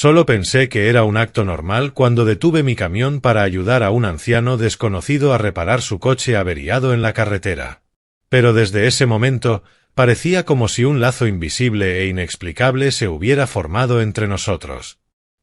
Solo pensé que era un acto normal cuando detuve mi camión para ayudar a un anciano desconocido a reparar su coche averiado en la carretera. Pero desde ese momento, parecía como si un lazo invisible e inexplicable se hubiera formado entre nosotros.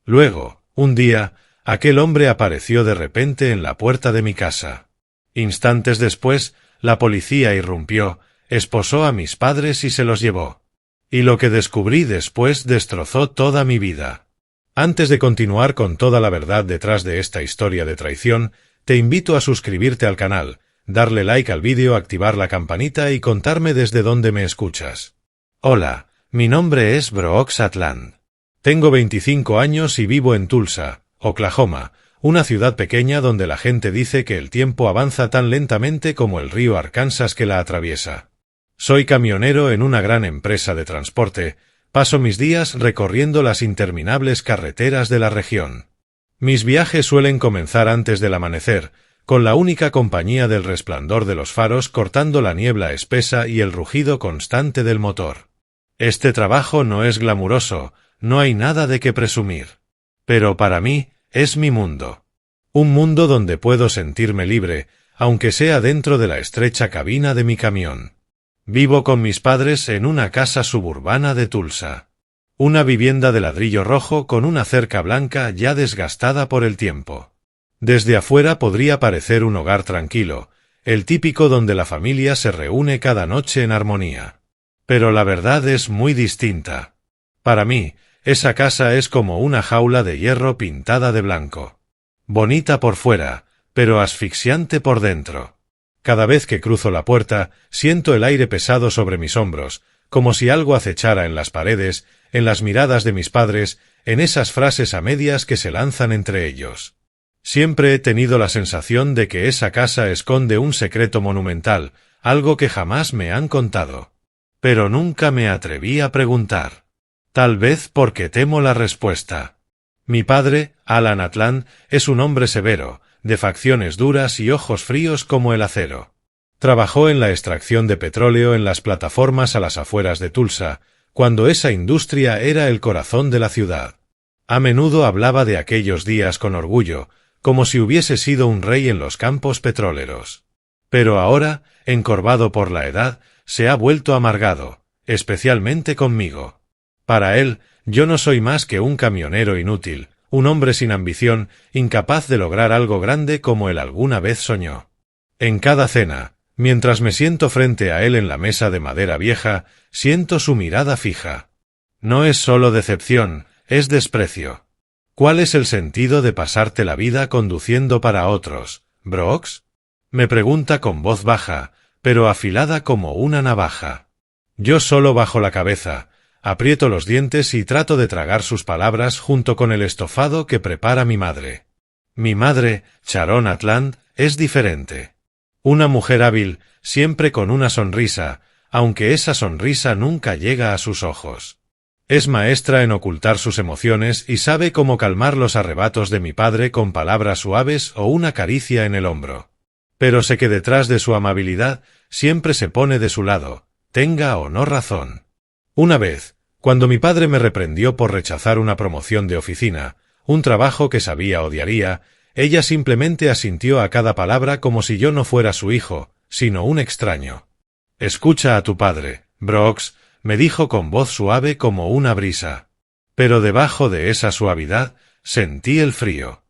Luego, un día, aquel hombre apareció de repente en la puerta de mi casa. Instantes después, la policía irrumpió, esposó a mis padres y se los llevó. Y lo que descubrí después destrozó toda mi vida. Antes de continuar con toda la verdad detrás de esta historia de traición, te invito a suscribirte al canal, darle like al vídeo, activar la campanita y contarme desde dónde me escuchas. Hola, mi nombre es Brooks Atland. Tengo 25 años y vivo en Tulsa, Oklahoma, una ciudad pequeña donde la gente dice que el tiempo avanza tan lentamente como el río Arkansas que la atraviesa. Soy camionero en una gran empresa de transporte. Paso mis días recorriendo las interminables carreteras de la región. Mis viajes suelen comenzar antes del amanecer, con la única compañía del resplandor de los faros cortando la niebla espesa y el rugido constante del motor. Este trabajo no es glamuroso, no hay nada de qué presumir. Pero para mí, es mi mundo. Un mundo donde puedo sentirme libre, aunque sea dentro de la estrecha cabina de mi camión. Vivo con mis padres en una casa suburbana de Tulsa. Una vivienda de ladrillo rojo con una cerca blanca ya desgastada por el tiempo. Desde afuera podría parecer un hogar tranquilo, el típico donde la familia se reúne cada noche en armonía. Pero la verdad es muy distinta. Para mí, esa casa es como una jaula de hierro pintada de blanco. Bonita por fuera, pero asfixiante por dentro. Cada vez que cruzo la puerta, siento el aire pesado sobre mis hombros, como si algo acechara en las paredes, en las miradas de mis padres, en esas frases a medias que se lanzan entre ellos. Siempre he tenido la sensación de que esa casa esconde un secreto monumental, algo que jamás me han contado. Pero nunca me atreví a preguntar. Tal vez porque temo la respuesta. Mi padre, Alan Atland, es un hombre severo, de facciones duras y ojos fríos como el acero. Trabajó en la extracción de petróleo en las plataformas a las afueras de Tulsa, cuando esa industria era el corazón de la ciudad. A menudo hablaba de aquellos días con orgullo, como si hubiese sido un rey en los campos petroleros. Pero ahora, encorvado por la edad, se ha vuelto amargado, especialmente conmigo. Para él, yo no soy más que un camionero inútil, un hombre sin ambición, incapaz de lograr algo grande como él alguna vez soñó. En cada cena, mientras me siento frente a él en la mesa de madera vieja, siento su mirada fija. No es solo decepción, es desprecio. ¿Cuál es el sentido de pasarte la vida conduciendo para otros, Brooks? Me pregunta con voz baja, pero afilada como una navaja. Yo solo bajo la cabeza, aprieto los dientes y trato de tragar sus palabras junto con el estofado que prepara mi madre. Mi madre, Sharon Atland, es diferente. Una mujer hábil, siempre con una sonrisa, aunque esa sonrisa nunca llega a sus ojos. Es maestra en ocultar sus emociones y sabe cómo calmar los arrebatos de mi padre con palabras suaves o una caricia en el hombro. Pero sé que detrás de su amabilidad siempre se pone de su lado, tenga o no razón. Una vez, cuando mi padre me reprendió por rechazar una promoción de oficina, un trabajo que sabía odiaría, ella simplemente asintió a cada palabra como si yo no fuera su hijo, sino un extraño. «Escucha a tu padre, Brooks», me dijo con voz suave como una brisa. Pero debajo de esa suavidad, sentí el frío.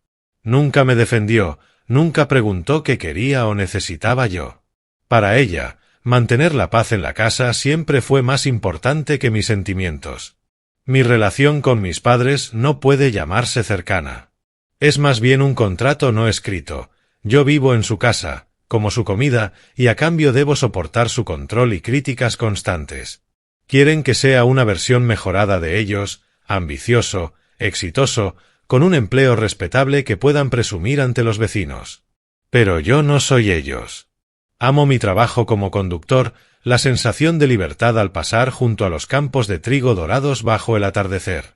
Nunca me defendió, nunca preguntó qué quería o necesitaba yo. Para ella, mantener la paz en la casa siempre fue más importante que mis sentimientos. Mi relación con mis padres no puede llamarse cercana. Es más bien un contrato no escrito. Yo vivo en su casa, como su comida, y a cambio debo soportar su control y críticas constantes. Quieren que sea una versión mejorada de ellos, ambicioso, exitoso, con un empleo respetable que puedan presumir ante los vecinos. Pero yo no soy ellos. Amo mi trabajo como conductor, la sensación de libertad al pasar junto a los campos de trigo dorados bajo el atardecer.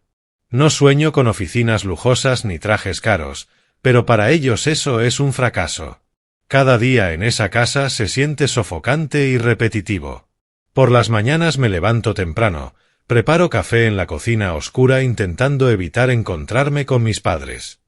No sueño con oficinas lujosas ni trajes caros, pero para ellos eso es un fracaso. Cada día en esa casa se siente sofocante y repetitivo. Por las mañanas me levanto temprano, Preparo café en la cocina oscura intentando evitar encontrarme con mis padres.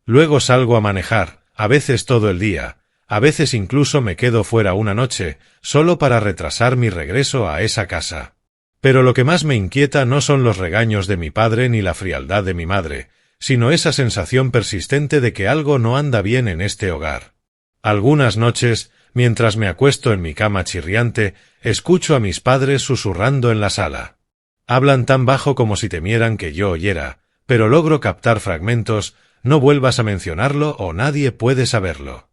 Luego salgo a manejar, a veces todo el día, a veces incluso me quedo fuera una noche, solo para retrasar mi regreso a esa casa. Pero lo que más me inquieta no son los regaños de mi padre ni la frialdad de mi madre, sino esa sensación persistente de que algo no anda bien en este hogar. Algunas noches, mientras me acuesto en mi cama chirriante, escucho a mis padres susurrando en la sala. Hablan tan bajo como si temieran que yo oyera, pero logro captar fragmentos. No vuelvas a mencionarlo o nadie puede saberlo.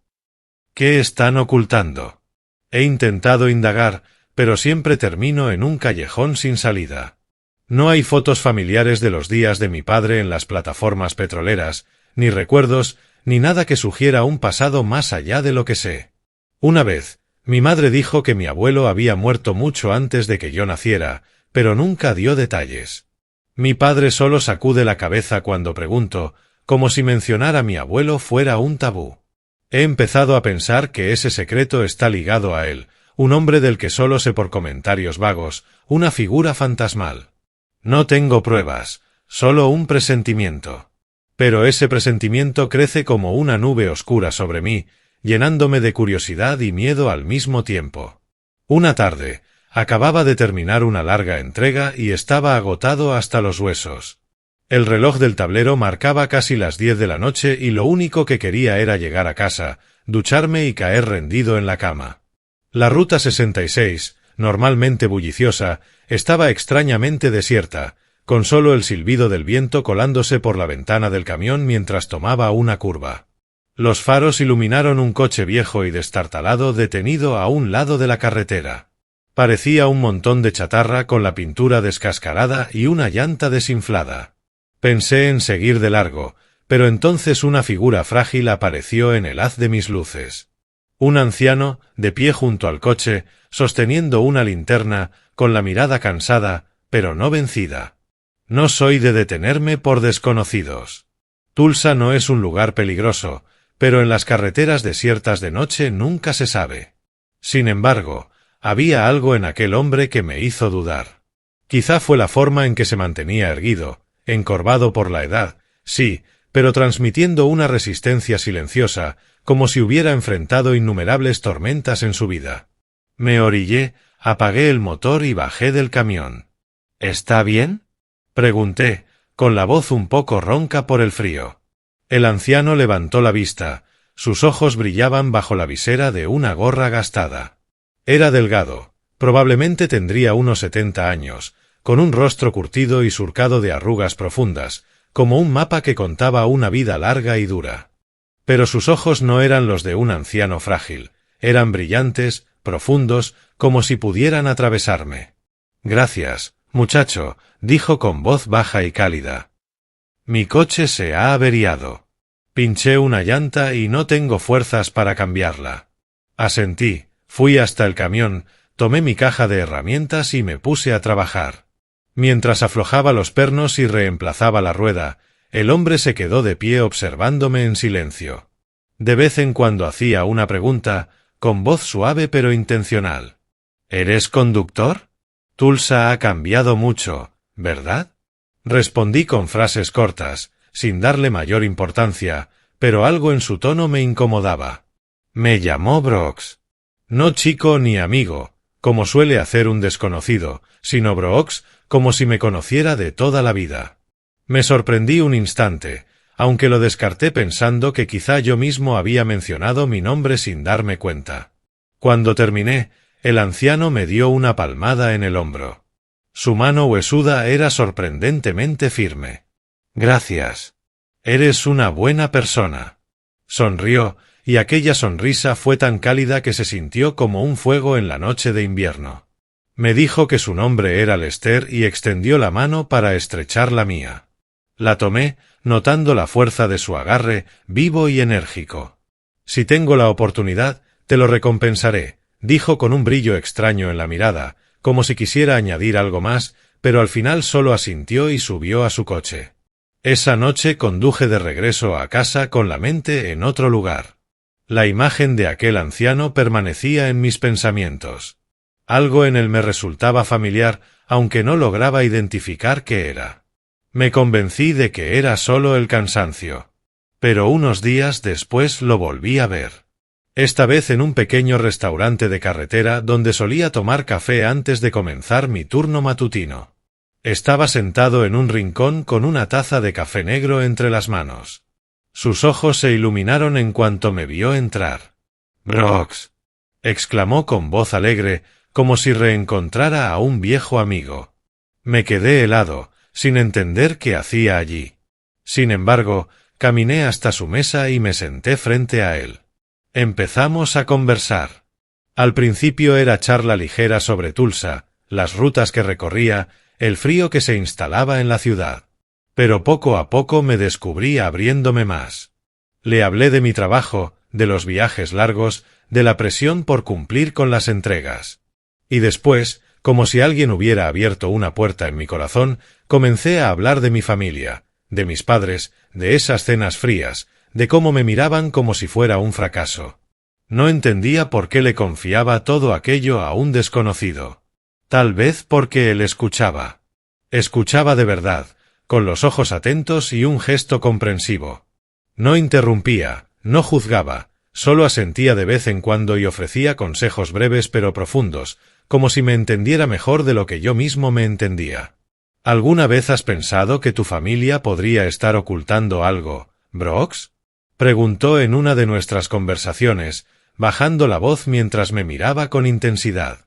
¿Qué están ocultando? He intentado indagar, pero siempre termino en un callejón sin salida. No hay fotos familiares de los días de mi padre en las plataformas petroleras, ni recuerdos, ni nada que sugiera un pasado más allá de lo que sé. Una vez, mi madre dijo que mi abuelo había muerto mucho antes de que yo naciera, pero nunca dio detalles. Mi padre solo sacude la cabeza cuando pregunto, como si mencionar a mi abuelo fuera un tabú. He empezado a pensar que ese secreto está ligado a él, un hombre del que solo sé por comentarios vagos, una figura fantasmal. No tengo pruebas, solo un presentimiento. Pero ese presentimiento crece como una nube oscura sobre mí, llenándome de curiosidad y miedo al mismo tiempo. Una tarde, acababa de terminar una larga entrega y estaba agotado hasta los huesos. El reloj del tablero marcaba casi las 10 de la noche y lo único que quería era llegar a casa, ducharme y caer rendido en la cama. La Ruta 66, normalmente bulliciosa, estaba extrañamente desierta, con solo el silbido del viento colándose por la ventana del camión mientras tomaba una curva. Los faros iluminaron un coche viejo y destartalado detenido a un lado de la carretera. Parecía un montón de chatarra con la pintura descascarada y una llanta desinflada. Pensé en seguir de largo, pero entonces una figura frágil apareció en el haz de mis luces. Un anciano, de pie junto al coche, sosteniendo una linterna, con la mirada cansada, pero no vencida. No soy de detenerme por desconocidos. Tulsa no es un lugar peligroso, pero en las carreteras desiertas de noche nunca se sabe. Sin embargo, había algo en aquel hombre que me hizo dudar. Quizá fue la forma en que se mantenía erguido, encorvado por la edad, sí, pero transmitiendo una resistencia silenciosa, como si hubiera enfrentado innumerables tormentas en su vida. Me orillé, apagué el motor y bajé del camión. ¿Está bien?, pregunté, con la voz un poco ronca por el frío. El anciano levantó la vista, sus ojos brillaban bajo la visera de una gorra gastada. Era delgado, probablemente tendría unos 70 años, con un rostro curtido y surcado de arrugas profundas, como un mapa que contaba una vida larga y dura. Pero sus ojos no eran los de un anciano frágil, eran brillantes, profundos, como si pudieran atravesarme. «Gracias, muchacho», dijo con voz baja y cálida. «Mi coche se ha averiado. Pinché una llanta y no tengo fuerzas para cambiarla». Asentí, fui hasta el camión, tomé mi caja de herramientas y me puse a trabajar. Mientras aflojaba los pernos y reemplazaba la rueda, el hombre se quedó de pie observándome en silencio. De vez en cuando hacía una pregunta, con voz suave pero intencional. «¿Eres conductor? Tulsa ha cambiado mucho, ¿verdad?». Respondí con frases cortas, sin darle mayor importancia, pero algo en su tono me incomodaba. Me llamó Brooks. No chico ni amigo, como suele hacer un desconocido, sino Brooks, como si me conociera de toda la vida. Me sorprendí un instante, aunque lo descarté pensando que quizá yo mismo había mencionado mi nombre sin darme cuenta. Cuando terminé, el anciano me dio una palmada en el hombro. Su mano huesuda era sorprendentemente firme. «Gracias. Eres una buena persona». Sonrió, y aquella sonrisa fue tan cálida que se sintió como un fuego en la noche de invierno. Me dijo que su nombre era Lester y extendió la mano para estrechar la mía. La tomé, notando la fuerza de su agarre, vivo y enérgico. «Si tengo la oportunidad, te lo recompensaré», dijo con un brillo extraño en la mirada, como si quisiera añadir algo más, pero al final solo asintió y subió a su coche. Esa noche conduje de regreso a casa con la mente en otro lugar. La imagen de aquel anciano permanecía en mis pensamientos. Algo en él me resultaba familiar, aunque no lograba identificar qué era. Me convencí de que era solo el cansancio. Pero unos días después lo volví a ver. Esta vez en un pequeño restaurante de carretera donde solía tomar café antes de comenzar mi turno matutino. Estaba sentado en un rincón con una taza de café negro entre las manos. Sus ojos se iluminaron en cuanto me vio entrar. «Brooks», exclamó con voz alegre, como si reencontrara a un viejo amigo. Me quedé helado, sin entender qué hacía allí. Sin embargo, caminé hasta su mesa y me senté frente a él. Empezamos a conversar. Al principio era charla ligera sobre Tulsa, las rutas que recorría, el frío que se instalaba en la ciudad. Pero poco a poco me descubrí abriéndome más. Le hablé de mi trabajo, de los viajes largos, de la presión por cumplir con las entregas. Y después, como si alguien hubiera abierto una puerta en mi corazón, comencé a hablar de mi familia, de mis padres, de esas cenas frías, de cómo me miraban como si fuera un fracaso. No entendía por qué le confiaba todo aquello a un desconocido. Tal vez porque él escuchaba. Escuchaba de verdad, con los ojos atentos y un gesto comprensivo. No interrumpía, no juzgaba, solo asentía de vez en cuando y ofrecía consejos breves pero profundos, como si me entendiera mejor de lo que yo mismo me entendía. ¿Alguna vez has pensado que tu familia podría estar ocultando algo, Brooks? Preguntó en una de nuestras conversaciones, bajando la voz mientras me miraba con intensidad.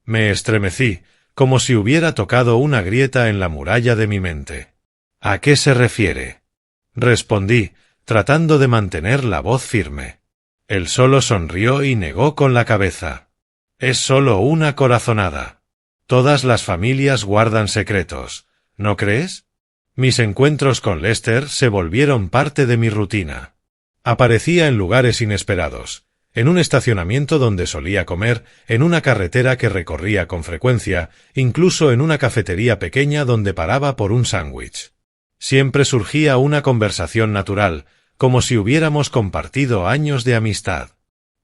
Me estremecí, como si hubiera tocado una grieta en la muralla de mi mente. ¿A qué se refiere? Respondí, tratando de mantener la voz firme. Él solo sonrió y negó con la cabeza. Es solo una corazonada. Todas las familias guardan secretos, ¿no crees? Mis encuentros con Lester se volvieron parte de mi rutina. Aparecía en lugares inesperados, en un estacionamiento donde solía comer, en una carretera que recorría con frecuencia, incluso en una cafetería pequeña donde paraba por un sándwich. Siempre surgía una conversación natural, como si hubiéramos compartido años de amistad.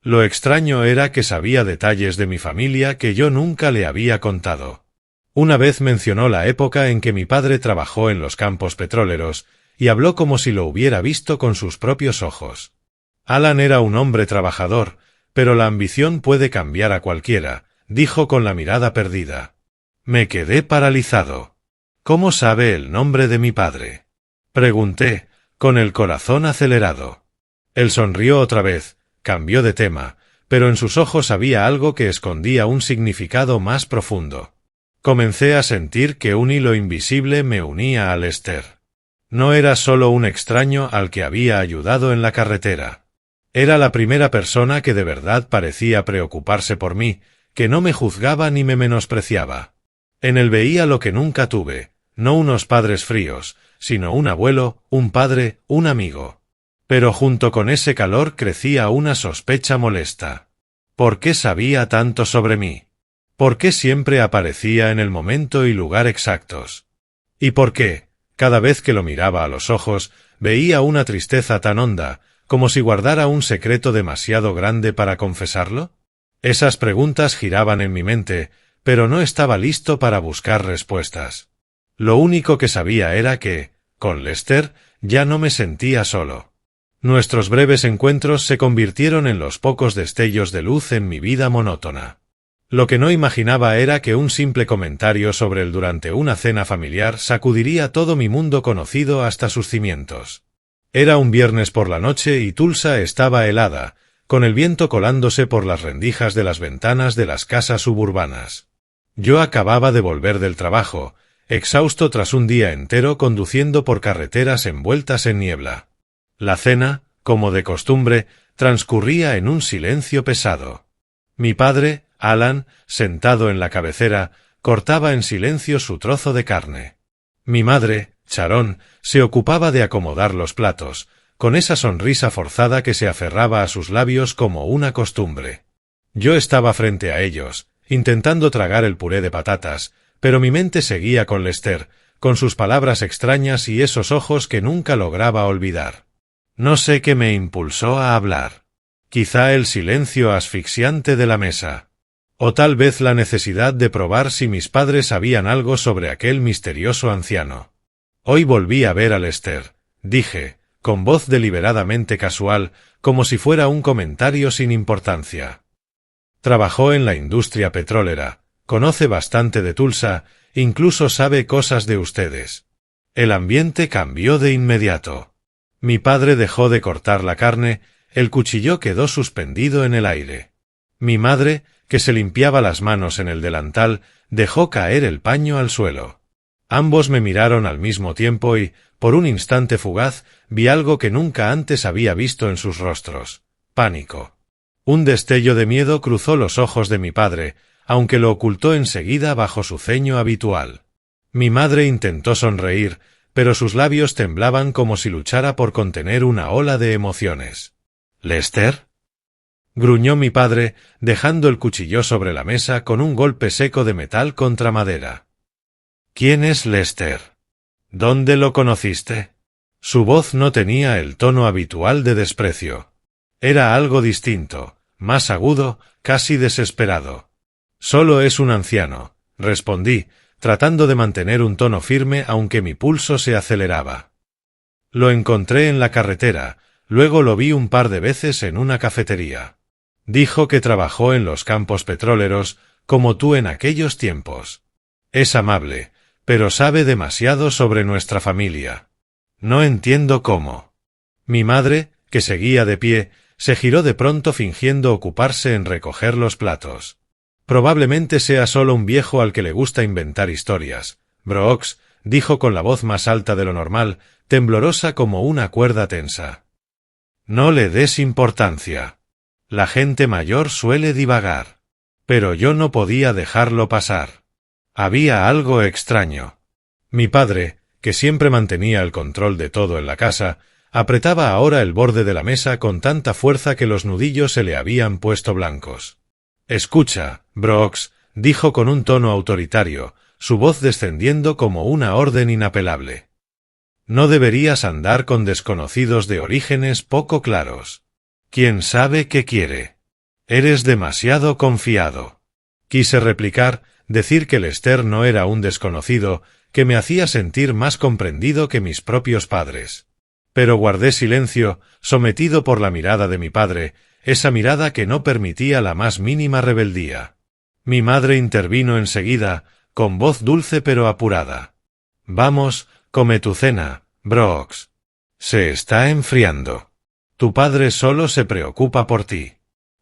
Lo extraño era que sabía detalles de mi familia que yo nunca le había contado. Una vez mencionó la época en que mi padre trabajó en los campos petroleros, y habló como si lo hubiera visto con sus propios ojos. Alan era un hombre trabajador, pero la ambición puede cambiar a cualquiera, dijo con la mirada perdida. Me quedé paralizado. ¿Cómo sabe el nombre de mi padre? Pregunté, con el corazón acelerado. Él sonrió otra vez, cambió de tema, pero en sus ojos había algo que escondía un significado más profundo. Comencé a sentir que un hilo invisible me unía a Lester. No era solo un extraño al que había ayudado en la carretera. Era la primera persona que de verdad parecía preocuparse por mí, que no me juzgaba ni me menospreciaba. En él veía lo que nunca tuve, no unos padres fríos, sino un abuelo, un padre, un amigo. Pero junto con ese calor crecía una sospecha molesta. ¿Por qué sabía tanto sobre mí? ¿Por qué siempre aparecía en el momento y lugar exactos? ¿Y por qué, cada vez que lo miraba a los ojos, veía una tristeza tan honda, como si guardara un secreto demasiado grande para confesarlo? Esas preguntas giraban en mi mente, pero no estaba listo para buscar respuestas. Lo único que sabía era que, con Lester, ya no me sentía solo. Nuestros breves encuentros se convirtieron en los pocos destellos de luz en mi vida monótona. Lo que no imaginaba era que un simple comentario sobre él durante una cena familiar sacudiría todo mi mundo conocido hasta sus cimientos. Era un viernes por la noche y Tulsa estaba helada, con el viento colándose por las rendijas de las ventanas de las casas suburbanas. Yo acababa de volver del trabajo, exhausto tras un día entero conduciendo por carreteras envueltas en niebla. La cena, como de costumbre, transcurría en un silencio pesado. Mi padre, Alan, sentado en la cabecera, cortaba en silencio su trozo de carne. Mi madre, Sharon, se ocupaba de acomodar los platos, con esa sonrisa forzada que se aferraba a sus labios como una costumbre. Yo estaba frente a ellos, intentando tragar el puré de patatas, pero mi mente seguía con Lester, con sus palabras extrañas y esos ojos que nunca lograba olvidar. No sé qué me impulsó a hablar. Quizá el silencio asfixiante de la mesa. O tal vez la necesidad de probar si mis padres sabían algo sobre aquel misterioso anciano. Hoy volví a ver a Lester, dije, con voz deliberadamente casual, como si fuera un comentario sin importancia. Trabajó en la industria petrolera, conoce bastante de Tulsa, incluso sabe cosas de ustedes. El ambiente cambió de inmediato. Mi padre dejó de cortar la carne, el cuchillo quedó suspendido en el aire. Mi madre, que se limpiaba las manos en el delantal, dejó caer el paño al suelo. Ambos me miraron al mismo tiempo y, por un instante fugaz, vi algo que nunca antes había visto en sus rostros: pánico. Un destello de miedo cruzó los ojos de mi padre, aunque lo ocultó enseguida bajo su ceño habitual. Mi madre intentó sonreír, pero sus labios temblaban como si luchara por contener una ola de emociones. —¿Lester? —gruñó mi padre, dejando el cuchillo sobre la mesa con un golpe seco de metal contra madera. —¿Quién es Lester? ¿Dónde lo conociste? Su voz no tenía el tono habitual de desprecio. Era algo distinto, más agudo, casi desesperado. —Solo es un anciano —respondí, tratando de mantener un tono firme aunque mi pulso se aceleraba. Lo encontré en la carretera, luego lo vi un par de veces en una cafetería. Dijo que trabajó en los campos petroleros, como tú en aquellos tiempos. Es amable, pero sabe demasiado sobre nuestra familia. No entiendo cómo. Mi madre, que seguía de pie, se giró de pronto fingiendo ocuparse en recoger los platos. Probablemente sea solo un viejo al que le gusta inventar historias. Brooks, dijo con la voz más alta de lo normal, temblorosa como una cuerda tensa. No le des importancia. La gente mayor suele divagar. Pero yo no podía dejarlo pasar. Había algo extraño. Mi padre, que siempre mantenía el control de todo en la casa, apretaba ahora el borde de la mesa con tanta fuerza que los nudillos se le habían puesto blancos. Escucha, Brooks, dijo con un tono autoritario, su voz descendiendo como una orden inapelable. No deberías andar con desconocidos de orígenes poco claros. ¿Quién sabe qué quiere? Eres demasiado confiado. Quise replicar, decir que Lester no era un desconocido, que me hacía sentir más comprendido que mis propios padres. Pero guardé silencio, sometido por la mirada de mi padre, esa mirada que no permitía la más mínima rebeldía. Mi madre intervino enseguida, con voz dulce pero apurada. Vamos, come tu cena, Brooks. Se está enfriando. Tu padre solo se preocupa por ti.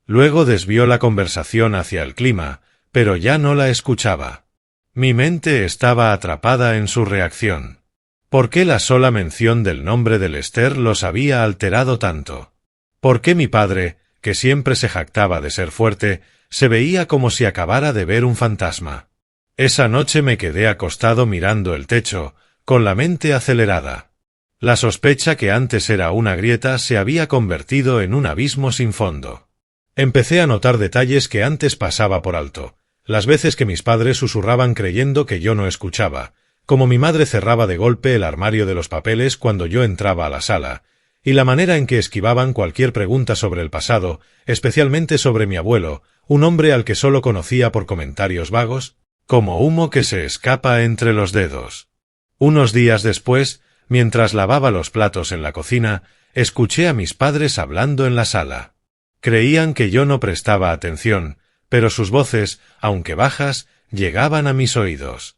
Luego desvió la conversación hacia el clima, pero ya no la escuchaba. Mi mente estaba atrapada en su reacción. ¿Por qué la sola mención del nombre de Lester los había alterado tanto? ¿Por qué mi padre, que siempre se jactaba de ser fuerte, se veía como si acabara de ver un fantasma? Esa noche me quedé acostado mirando el techo, con la mente acelerada. La sospecha que antes era una grieta se había convertido en un abismo sin fondo. Empecé a notar detalles que antes pasaba por alto. Las veces que mis padres susurraban creyendo que yo no escuchaba, como mi madre cerraba de golpe el armario de los papeles cuando yo entraba a la sala, y la manera en que esquivaban cualquier pregunta sobre el pasado, especialmente sobre mi abuelo, un hombre al que solo conocía por comentarios vagos, como humo que se escapa entre los dedos. Unos días después, mientras lavaba los platos en la cocina, escuché a mis padres hablando en la sala. Creían que yo no prestaba atención, pero sus voces, aunque bajas, llegaban a mis oídos.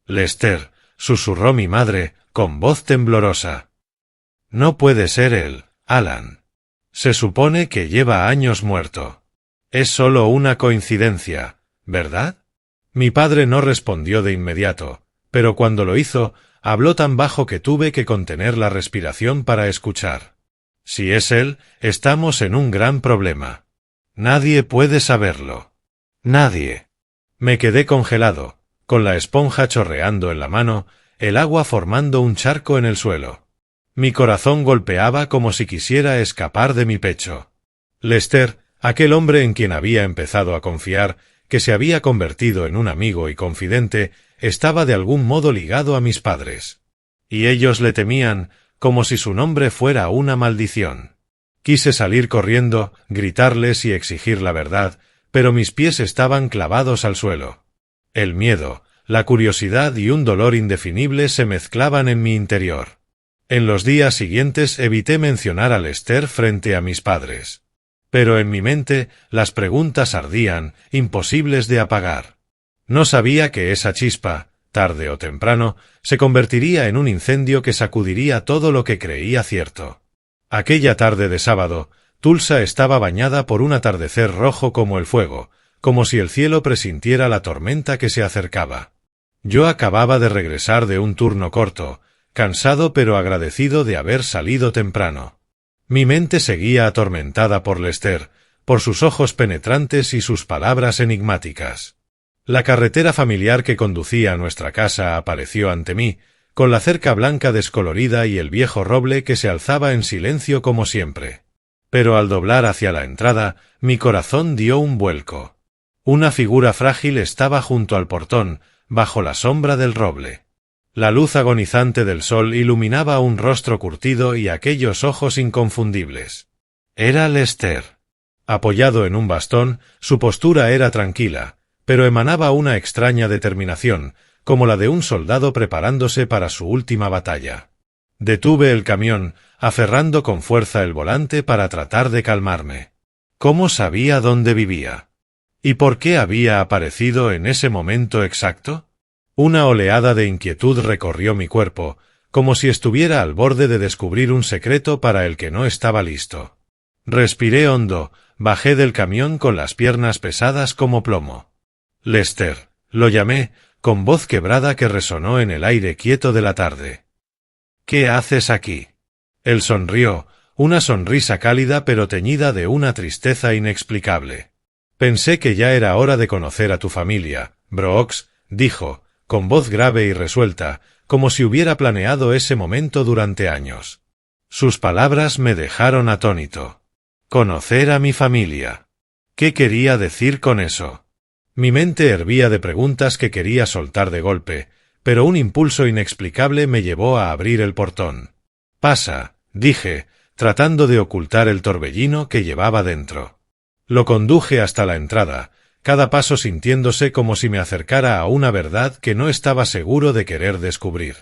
Lester, susurró mi madre, con voz temblorosa. No puede ser él, Alan. Se supone que lleva años muerto. Es solo una coincidencia, ¿verdad? Mi padre no respondió de inmediato, pero cuando lo hizo, habló tan bajo que tuve que contener la respiración para escuchar. Si es él, estamos en un gran problema. Nadie puede saberlo. Nadie. Me quedé congelado, con la esponja chorreando en la mano, el agua formando un charco en el suelo. Mi corazón golpeaba como si quisiera escapar de mi pecho. Lester, aquel hombre en quien había empezado a confiar, que se había convertido en un amigo y confidente, estaba de algún modo ligado a mis padres. Y ellos le temían, como si su nombre fuera una maldición. Quise salir corriendo, gritarles y exigir la verdad, pero mis pies estaban clavados al suelo. El miedo, la curiosidad y un dolor indefinible se mezclaban en mi interior. En los días siguientes evité mencionar a Lester frente a mis padres. Pero en mi mente las preguntas ardían, imposibles de apagar. No sabía que esa chispa, tarde o temprano, se convertiría en un incendio que sacudiría todo lo que creía cierto. Aquella tarde de sábado, Tulsa estaba bañada por un atardecer rojo como el fuego, como si el cielo presintiera la tormenta que se acercaba. Yo acababa de regresar de un turno corto, cansado pero agradecido de haber salido temprano. Mi mente seguía atormentada por Lester, por sus ojos penetrantes y sus palabras enigmáticas. La carretera familiar que conducía a nuestra casa apareció ante mí, con la cerca blanca descolorida y el viejo roble que se alzaba en silencio como siempre. Pero al doblar hacia la entrada, mi corazón dio un vuelco. Una figura frágil estaba junto al portón, bajo la sombra del roble. La luz agonizante del sol iluminaba un rostro curtido y aquellos ojos inconfundibles. Era Lester. Apoyado en un bastón, su postura era tranquila, pero emanaba una extraña determinación, como la de un soldado preparándose para su última batalla. Detuve el camión, aferrando con fuerza el volante para tratar de calmarme. ¿Cómo sabía dónde vivía? ¿Y por qué había aparecido en ese momento exacto? Una oleada de inquietud recorrió mi cuerpo, como si estuviera al borde de descubrir un secreto para el que no estaba listo. Respiré hondo, bajé del camión con las piernas pesadas como plomo. Lester, lo llamé, con voz quebrada que resonó en el aire quieto de la tarde. ¿Qué haces aquí? Él sonrió, una sonrisa cálida pero teñida de una tristeza inexplicable. Pensé que ya era hora de conocer a tu familia, Brooks, dijo, con voz grave y resuelta, como si hubiera planeado ese momento durante años. Sus palabras me dejaron atónito. Conocer a mi familia. ¿Qué quería decir con eso? Mi mente hervía de preguntas que quería soltar de golpe, pero un impulso inexplicable me llevó a abrir el portón. «Pasa», dije, tratando de ocultar el torbellino que llevaba dentro. Lo conduje hasta la entrada, cada paso sintiéndose como si me acercara a una verdad que no estaba seguro de querer descubrir.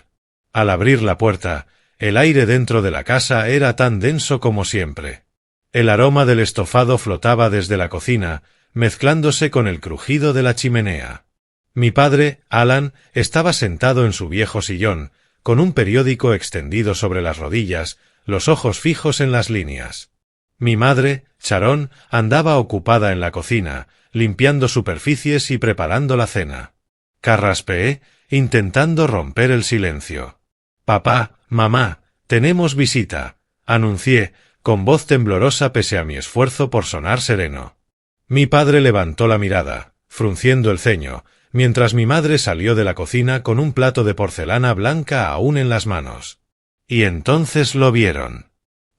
Al abrir la puerta, el aire dentro de la casa era tan denso como siempre. El aroma del estofado flotaba desde la cocina, mezclándose con el crujido de la chimenea. Mi padre, Alan, estaba sentado en su viejo sillón, con un periódico extendido sobre las rodillas, los ojos fijos en las líneas. Mi madre, Sharon, andaba ocupada en la cocina, limpiando superficies y preparando la cena. Carraspeé, intentando romper el silencio. «Papá, mamá, tenemos visita», anuncié, con voz temblorosa pese a mi esfuerzo por sonar sereno. Mi padre levantó la mirada, frunciendo el ceño, mientras mi madre salió de la cocina con un plato de porcelana blanca aún en las manos. Y entonces lo vieron.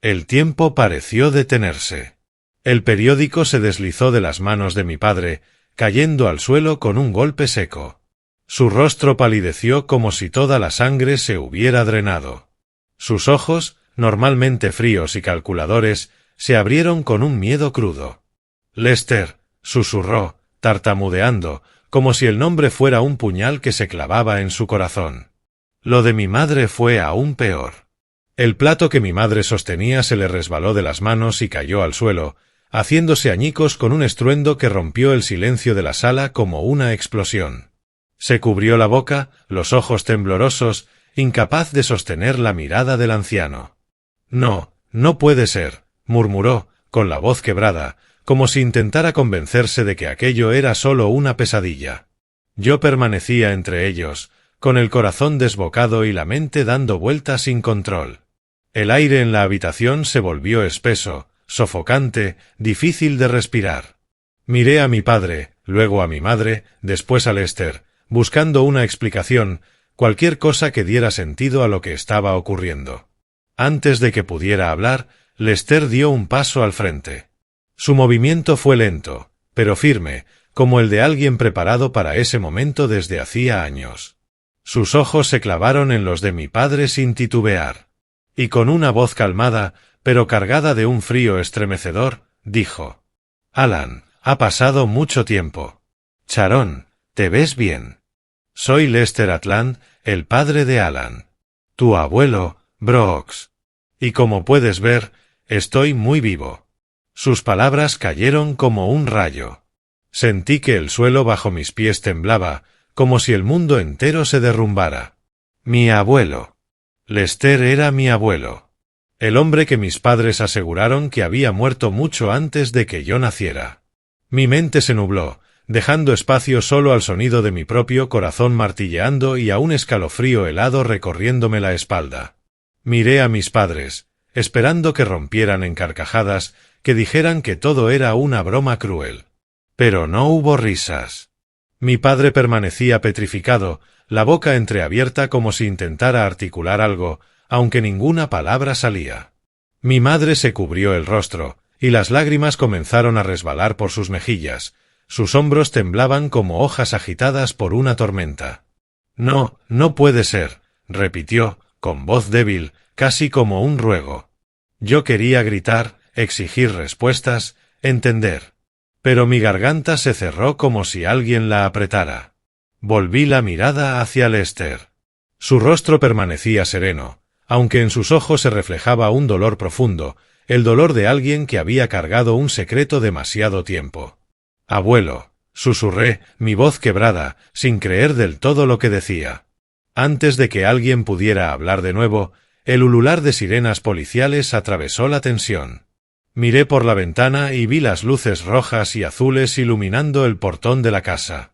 El tiempo pareció detenerse. El periódico se deslizó de las manos de mi padre, cayendo al suelo con un golpe seco. Su rostro palideció como si toda la sangre se hubiera drenado. Sus ojos, normalmente fríos y calculadores, se abrieron con un miedo crudo. «Lester», susurró, tartamudeando, como si el nombre fuera un puñal que se clavaba en su corazón. Lo de mi madre fue aún peor. El plato que mi madre sostenía se le resbaló de las manos y cayó al suelo, haciéndose añicos con un estruendo que rompió el silencio de la sala como una explosión. Se cubrió la boca, los ojos temblorosos, incapaz de sostener la mirada del anciano. «No, no puede ser», murmuró, con la voz quebrada, como si intentara convencerse de que aquello era solo una pesadilla. Yo permanecía entre ellos, con el corazón desbocado y la mente dando vueltas sin control. El aire en la habitación se volvió espeso, sofocante, difícil de respirar. Miré a mi padre, luego a mi madre, después a Lester, buscando una explicación, cualquier cosa que diera sentido a lo que estaba ocurriendo. Antes de que pudiera hablar, Lester dio un paso al frente. Su movimiento fue lento, pero firme, como el de alguien preparado para ese momento desde hacía años. Sus ojos se clavaron en los de mi padre sin titubear. Y con una voz calmada, pero cargada de un frío estremecedor, dijo: «Alan, Ha pasado mucho tiempo. Sharon, ¿te ves bien? Soy Lester Atland, el padre de Alan. Tu abuelo, Brooks. Y como puedes ver, estoy muy vivo. Sus palabras cayeron como un rayo. Sentí que el suelo bajo mis pies temblaba, como si el mundo entero se derrumbara. Mi abuelo. Lester era mi abuelo. El hombre que mis padres aseguraron que había muerto mucho antes de que yo naciera. Mi mente se nubló, dejando espacio solo al sonido de mi propio corazón martilleando y a un escalofrío helado recorriéndome la espalda. Miré a mis padres, esperando que rompieran en carcajadas, que dijeran que todo era una broma cruel. Pero no hubo risas. Mi padre permanecía petrificado, la boca entreabierta como si intentara articular algo, aunque ninguna palabra salía. Mi madre se cubrió el rostro, y las lágrimas comenzaron a resbalar por sus mejillas. Sus hombros temblaban como hojas agitadas por una tormenta. No, no puede ser, repitió, con voz débil, casi como un ruego. Yo quería gritar, exigir respuestas, entender. Pero mi garganta se cerró como si alguien la apretara. Volví la mirada hacia Lester. Su rostro permanecía sereno, aunque en sus ojos se reflejaba un dolor profundo, el dolor de alguien que había cargado un secreto demasiado tiempo. Abuelo, susurré, mi voz quebrada, sin creer del todo lo que decía. Antes de que alguien pudiera hablar de nuevo, el ulular de sirenas policiales atravesó la tensión. Miré por la ventana y vi las luces rojas y azules iluminando el portón de la casa.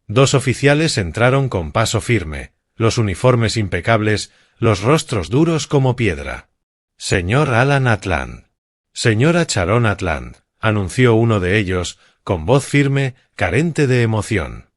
2 oficiales entraron con paso firme, los uniformes impecables, los rostros duros como piedra. Señor Alan Atland. Señora Sharon Atland, anunció uno de ellos, con voz firme, carente de emoción.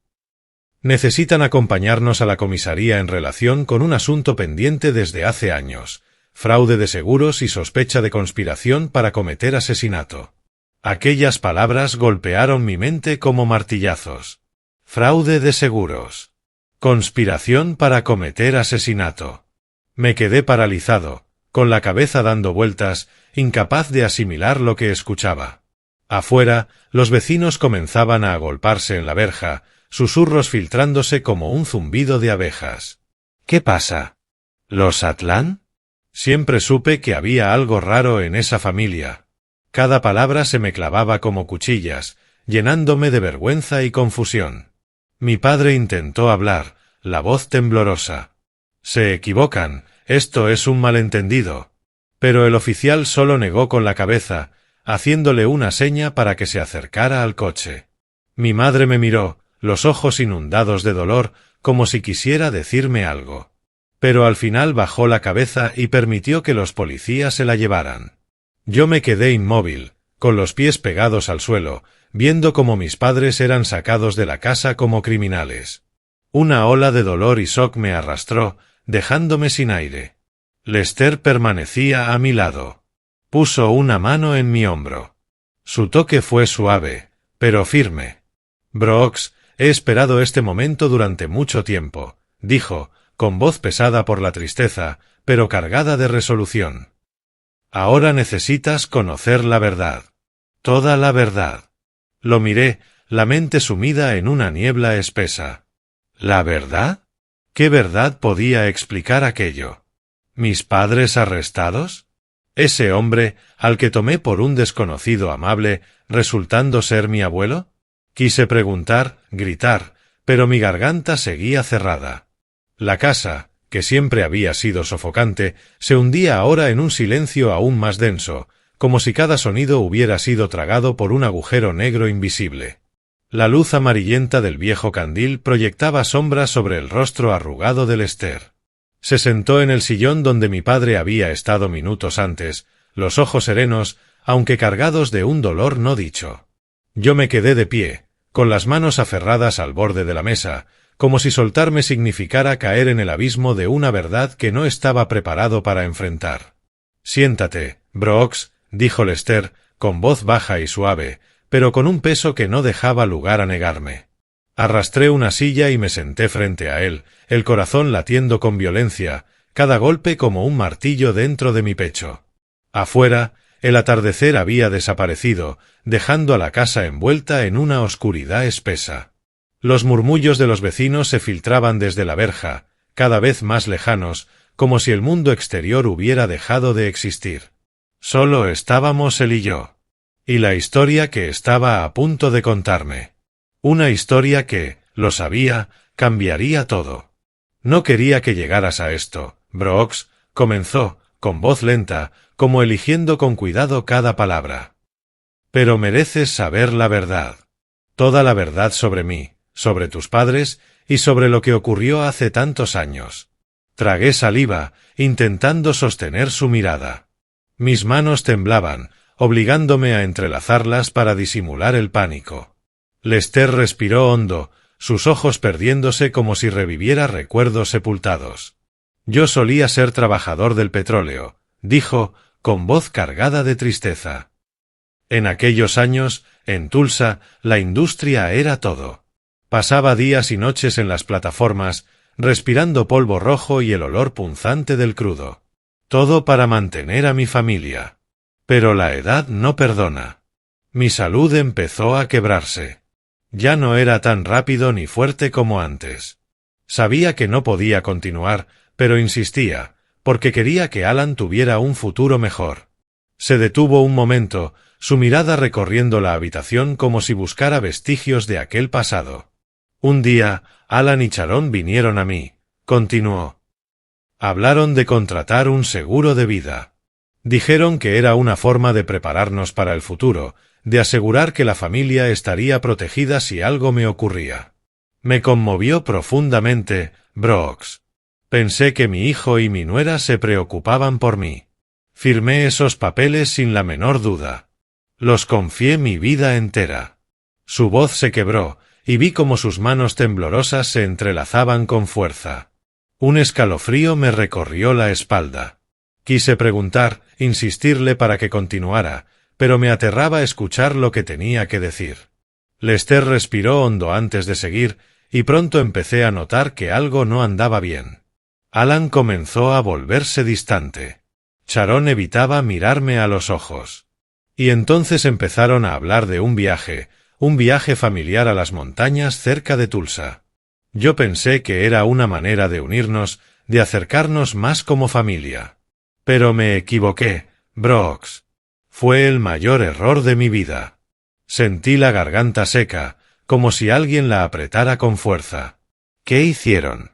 Necesitan acompañarnos a la comisaría en relación con un asunto pendiente desde hace años. Fraude de seguros y sospecha de conspiración para cometer asesinato. Aquellas palabras golpearon mi mente como martillazos. Fraude de seguros. Conspiración para cometer asesinato. Me quedé paralizado, con la cabeza dando vueltas, incapaz de asimilar lo que escuchaba. Afuera, los vecinos comenzaban a agolparse en la verja, susurros filtrándose como un zumbido de abejas. ¿Qué pasa? ¿Los Atland? Siempre supe que había algo raro en esa familia. Cada palabra se me clavaba como cuchillas, llenándome de vergüenza y confusión. Mi padre intentó hablar, la voz temblorosa. Se equivocan, esto es un malentendido. Pero el oficial solo negó con la cabeza, haciéndole una seña para que se acercara al coche. Mi madre me miró, los ojos inundados de dolor, como si quisiera decirme algo. Pero al final bajó la cabeza y permitió que los policías se la llevaran. Yo me quedé inmóvil, con los pies pegados al suelo, viendo cómo mis padres eran sacados de la casa como criminales. Una ola de dolor y shock me arrastró, dejándome sin aire. Lester permanecía a mi lado. Puso una mano en mi hombro. Su toque fue suave, pero firme. Brooks, he esperado este momento durante mucho tiempo, dijo, con voz pesada por la tristeza, pero cargada de resolución. Ahora necesitas conocer la verdad. Toda la verdad. Lo miré, la mente sumida en una niebla espesa. ¿La verdad? ¿Qué verdad podía explicar aquello? ¿Mis padres arrestados? ¿Ese hombre, al que tomé por un desconocido amable, resultando ser mi abuelo? Quise preguntar, gritar, pero mi garganta seguía cerrada. La casa, que siempre había sido sofocante, se hundía ahora en un silencio aún más denso, como si cada sonido hubiera sido tragado por un agujero negro invisible. La luz amarillenta del viejo candil proyectaba sombras sobre el rostro arrugado de Lester. Se sentó en el sillón donde mi padre había estado minutos antes, los ojos serenos, aunque cargados de un dolor no dicho. Yo me quedé de pie, con las manos aferradas al borde de la mesa, como si soltarme significara caer en el abismo de una verdad que no estaba preparado para enfrentar. «Siéntate, Brooks», dijo Lester, con voz baja y suave, pero con un peso que no dejaba lugar a negarme. Arrastré una silla y me senté frente a él, el corazón latiendo con violencia, cada golpe como un martillo dentro de mi pecho. Afuera, El atardecer había desaparecido, dejando a la casa envuelta en una oscuridad espesa. Los murmullos de los vecinos se filtraban desde la verja, cada vez más lejanos, como si el mundo exterior hubiera dejado de existir. Solo estábamos él y yo. Y la historia que estaba a punto de contarme. Una historia que, lo sabía, cambiaría todo. No quería que llegaras a esto, Brooks, comenzó, con voz lenta, como eligiendo con cuidado cada palabra. Pero mereces saber la verdad. Toda la verdad sobre mí, sobre tus padres y sobre lo que ocurrió hace tantos años. Tragué saliva, intentando sostener su mirada. Mis manos temblaban, obligándome a entrelazarlas para disimular el pánico. Lester respiró hondo, sus ojos perdiéndose como si reviviera recuerdos sepultados. Yo solía ser trabajador del petróleo, dijo, con voz cargada de tristeza. En aquellos años, en Tulsa, la industria era todo. Pasaba días y noches en las plataformas, respirando polvo rojo y el olor punzante del crudo. Todo para mantener a mi familia. Pero la edad no perdona. Mi salud empezó a quebrarse. Ya no era tan rápido ni fuerte como antes. Sabía que no podía continuar, pero insistía, porque quería que Alan tuviera un futuro mejor. Se detuvo un momento, su mirada recorriendo la habitación como si buscara vestigios de aquel pasado. Un día, Alan y Sharon vinieron a mí, continuó. Hablaron de contratar un seguro de vida. Dijeron que era una forma de prepararnos para el futuro, de asegurar que la familia estaría protegida si algo me ocurría. Me conmovió profundamente, Brooks. Pensé que mi hijo y mi nuera se preocupaban por mí. Firmé esos papeles sin la menor duda. Los confié mi vida entera. Su voz se quebró, y vi cómo sus manos temblorosas se entrelazaban con fuerza. Un escalofrío me recorrió la espalda. Quise preguntar, insistirle para que continuara, pero me aterraba escuchar lo que tenía que decir. Lester respiró hondo antes de seguir, y pronto empecé a notar que algo no andaba bien. Alan comenzó a volverse distante. Sharon evitaba mirarme a los ojos. Y entonces empezaron a hablar de un viaje familiar a las montañas cerca de Tulsa. Yo pensé que era una manera de unirnos, de acercarnos más como familia. Pero me equivoqué, Brooks. Fue el mayor error de mi vida. Sentí la garganta seca, como si alguien la apretara con fuerza. ¿Qué hicieron?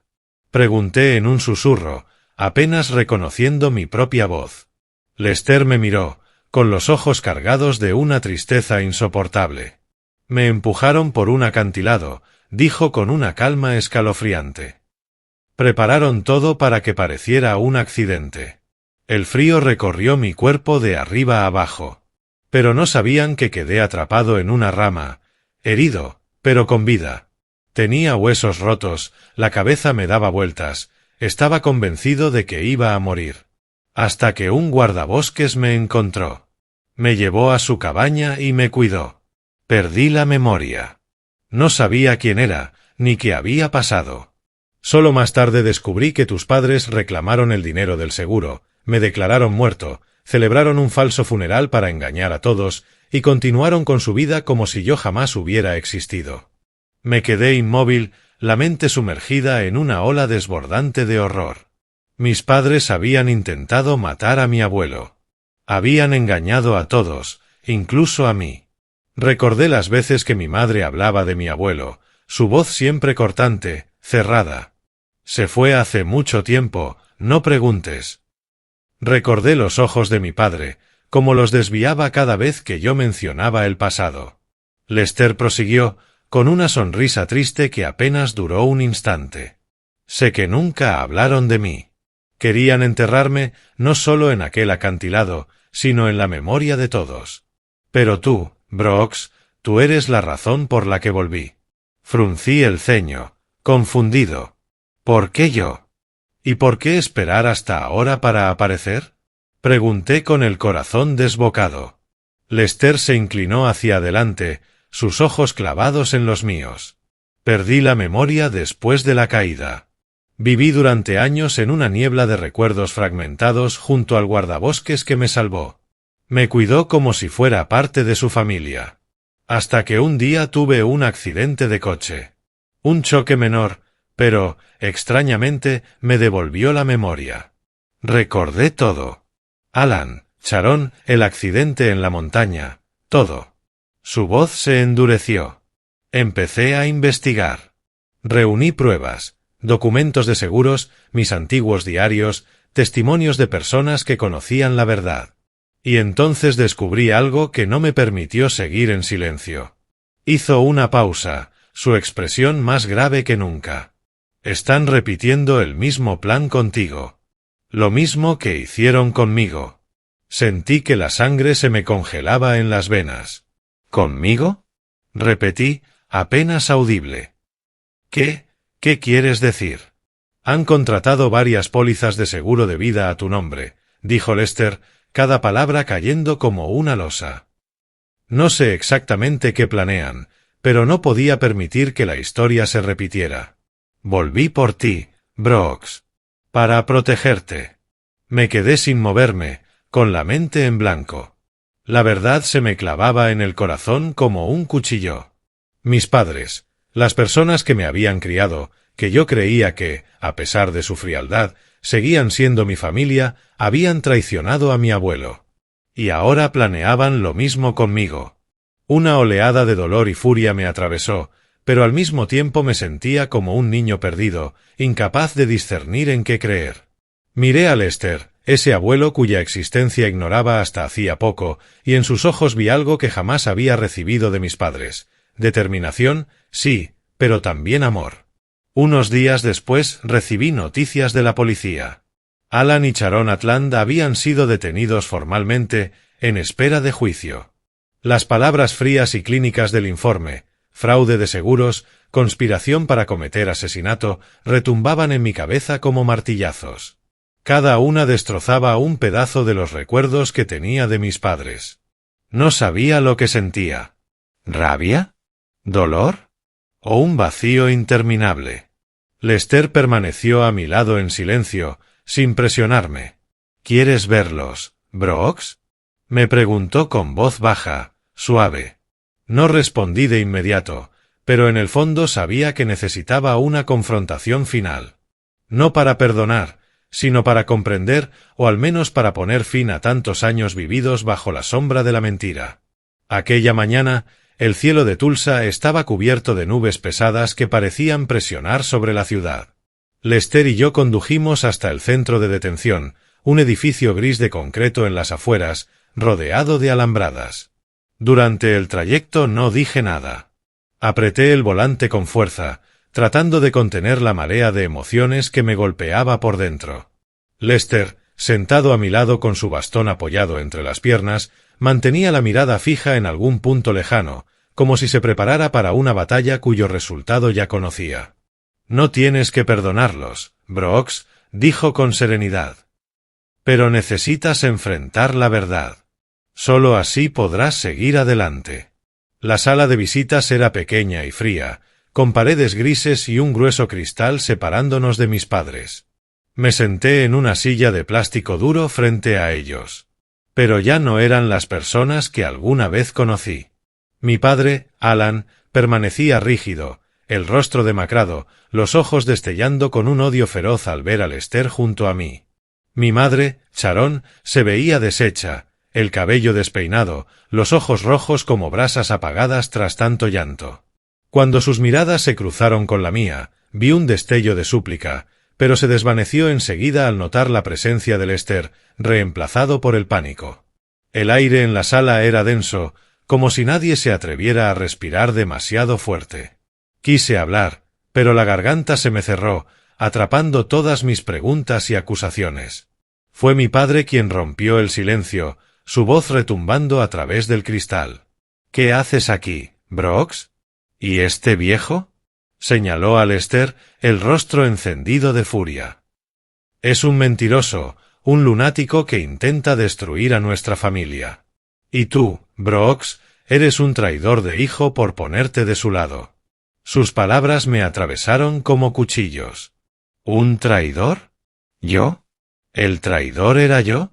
Pregunté en un susurro, apenas reconociendo mi propia voz. Lester me miró, con los ojos cargados de una tristeza insoportable. Me empujaron por un acantilado, dijo con una calma escalofriante. Prepararon todo para que pareciera un accidente. El frío recorrió mi cuerpo de arriba a abajo. Pero no sabían que quedé atrapado en una rama, herido, pero con vida. Tenía huesos rotos, la cabeza me daba vueltas, estaba convencido de que iba a morir. Hasta que un guardabosques me encontró. Me llevó a su cabaña y me cuidó. Perdí la memoria. No sabía quién era, ni qué había pasado. Solo más tarde descubrí que tus padres reclamaron el dinero del seguro, me declararon muerto, celebraron un falso funeral para engañar a todos, y continuaron con su vida como si yo jamás hubiera existido. Me quedé inmóvil, la mente sumergida en una ola desbordante de horror. Mis padres habían intentado matar a mi abuelo. Habían engañado a todos, incluso a mí. Recordé las veces que mi madre hablaba de mi abuelo, su voz siempre cortante, cerrada. Se fue hace mucho tiempo, no preguntes. Recordé los ojos de mi padre, como los desviaba cada vez que yo mencionaba el pasado. Lester prosiguió, con una sonrisa triste que apenas duró un instante. Sé que nunca hablaron de mí. Querían enterrarme no solo en aquel acantilado, sino en la memoria de todos. Pero tú, Brooks, tú eres la razón por la que volví. Fruncí el ceño, confundido. ¿Por qué yo? ¿Y por qué esperar hasta ahora para aparecer? Pregunté con el corazón desbocado. Lester se inclinó hacia adelante, sus ojos clavados en los míos. Perdí la memoria después de la caída. Viví durante años en una niebla de recuerdos fragmentados junto al guardabosques que me salvó. Me cuidó como si fuera parte de su familia. Hasta que un día tuve un accidente de coche. Un choque menor, pero, extrañamente, me devolvió la memoria. Recordé todo. Alan, Sharon, el accidente en la montaña, todo. Su voz se endureció. Empecé a investigar. Reuní pruebas, documentos de seguros, mis antiguos diarios, testimonios de personas que conocían la verdad. Y entonces descubrí algo que no me permitió seguir en silencio. Hizo una pausa, su expresión más grave que nunca. Están repitiendo el mismo plan contigo. Lo mismo que hicieron conmigo. Sentí que la sangre se me congelaba en las venas. ¿Conmigo? Repetí, apenas audible. ¿Qué quieres decir? Han contratado varias pólizas de seguro de vida a tu nombre, dijo Lester, cada palabra cayendo como una losa. No sé exactamente qué planean, pero no podía permitir que la historia se repitiera. Volví por ti, Brooks. Para protegerte. Me quedé sin moverme, con la mente en blanco. La verdad se me clavaba en el corazón como un cuchillo. Mis padres, las personas que me habían criado, que yo creía que, a pesar de su frialdad, seguían siendo mi familia, habían traicionado a mi abuelo. Y ahora planeaban lo mismo conmigo. Una oleada de dolor y furia me atravesó, pero al mismo tiempo me sentía como un niño perdido, incapaz de discernir en qué creer. Miré a Lester, ese abuelo cuya existencia ignoraba hasta hacía poco, y en sus ojos vi algo que jamás había recibido de mis padres. Determinación, sí, pero también amor. Unos días después recibí noticias de la policía. Alan y Sharon Atland habían sido detenidos formalmente, en espera de juicio. Las palabras frías y clínicas del informe, fraude de seguros, conspiración para cometer asesinato, retumbaban en mi cabeza como martillazos. Cada una destrozaba un pedazo de los recuerdos que tenía de mis padres. No sabía lo que sentía. ¿Rabia? ¿Dolor? ¿O un vacío interminable? Lester permaneció a mi lado en silencio, sin presionarme. ¿Quieres verlos, Brooks? Me preguntó con voz baja, suave. No respondí de inmediato, pero en el fondo sabía que necesitaba una confrontación final. No para perdonar, sino para comprender, o al menos para poner fin a tantos años vividos bajo la sombra de la mentira. Aquella mañana, el cielo de Tulsa estaba cubierto de nubes pesadas que parecían presionar sobre la ciudad. Lester y yo condujimos hasta el centro de detención, un edificio gris de concreto en las afueras, rodeado de alambradas. Durante el trayecto no dije nada. Apreté el volante con fuerza, tratando de contener la marea de emociones que me golpeaba por dentro. Lester, sentado a mi lado con su bastón apoyado entre las piernas, mantenía la mirada fija en algún punto lejano, como si se preparara para una batalla cuyo resultado ya conocía. «No tienes que perdonarlos, Brooks», dijo con serenidad. «Pero necesitas enfrentar la verdad. Solo así podrás seguir adelante». La sala de visitas era pequeña y fría, con paredes grises y un grueso cristal separándonos de mis padres. Me senté en una silla de plástico duro frente a ellos. Pero ya no eran las personas que alguna vez conocí. Mi padre, Alan, permanecía rígido, el rostro demacrado, los ojos destellando con un odio feroz al ver a Lester junto a mí. Mi madre, Sharon, se veía deshecha, el cabello despeinado, los ojos rojos como brasas apagadas tras tanto llanto. Cuando sus miradas se cruzaron con la mía, vi un destello de súplica, pero se desvaneció enseguida al notar la presencia de Lester, reemplazado por el pánico. El aire en la sala era denso, como si nadie se atreviera a respirar demasiado fuerte. Quise hablar, pero la garganta se me cerró, atrapando todas mis preguntas y acusaciones. Fue mi padre quien rompió el silencio, su voz retumbando a través del cristal. «¿Qué haces aquí, Brooks? ¿Y este viejo?», señaló a Lester, el rostro encendido de furia. «Es un mentiroso, un lunático que intenta destruir a nuestra familia. Y tú, Brooks, eres un traidor de hijo por ponerte de su lado». Sus palabras me atravesaron como cuchillos. ¿Un traidor? ¿Yo? ¿El traidor era yo?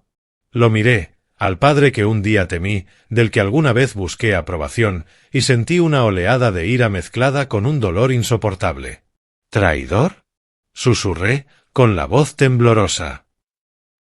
Lo miré, al padre que un día temí, del que alguna vez busqué aprobación, y sentí una oleada de ira mezclada con un dolor insoportable. ¿Traidor?, susurré, con la voz temblorosa.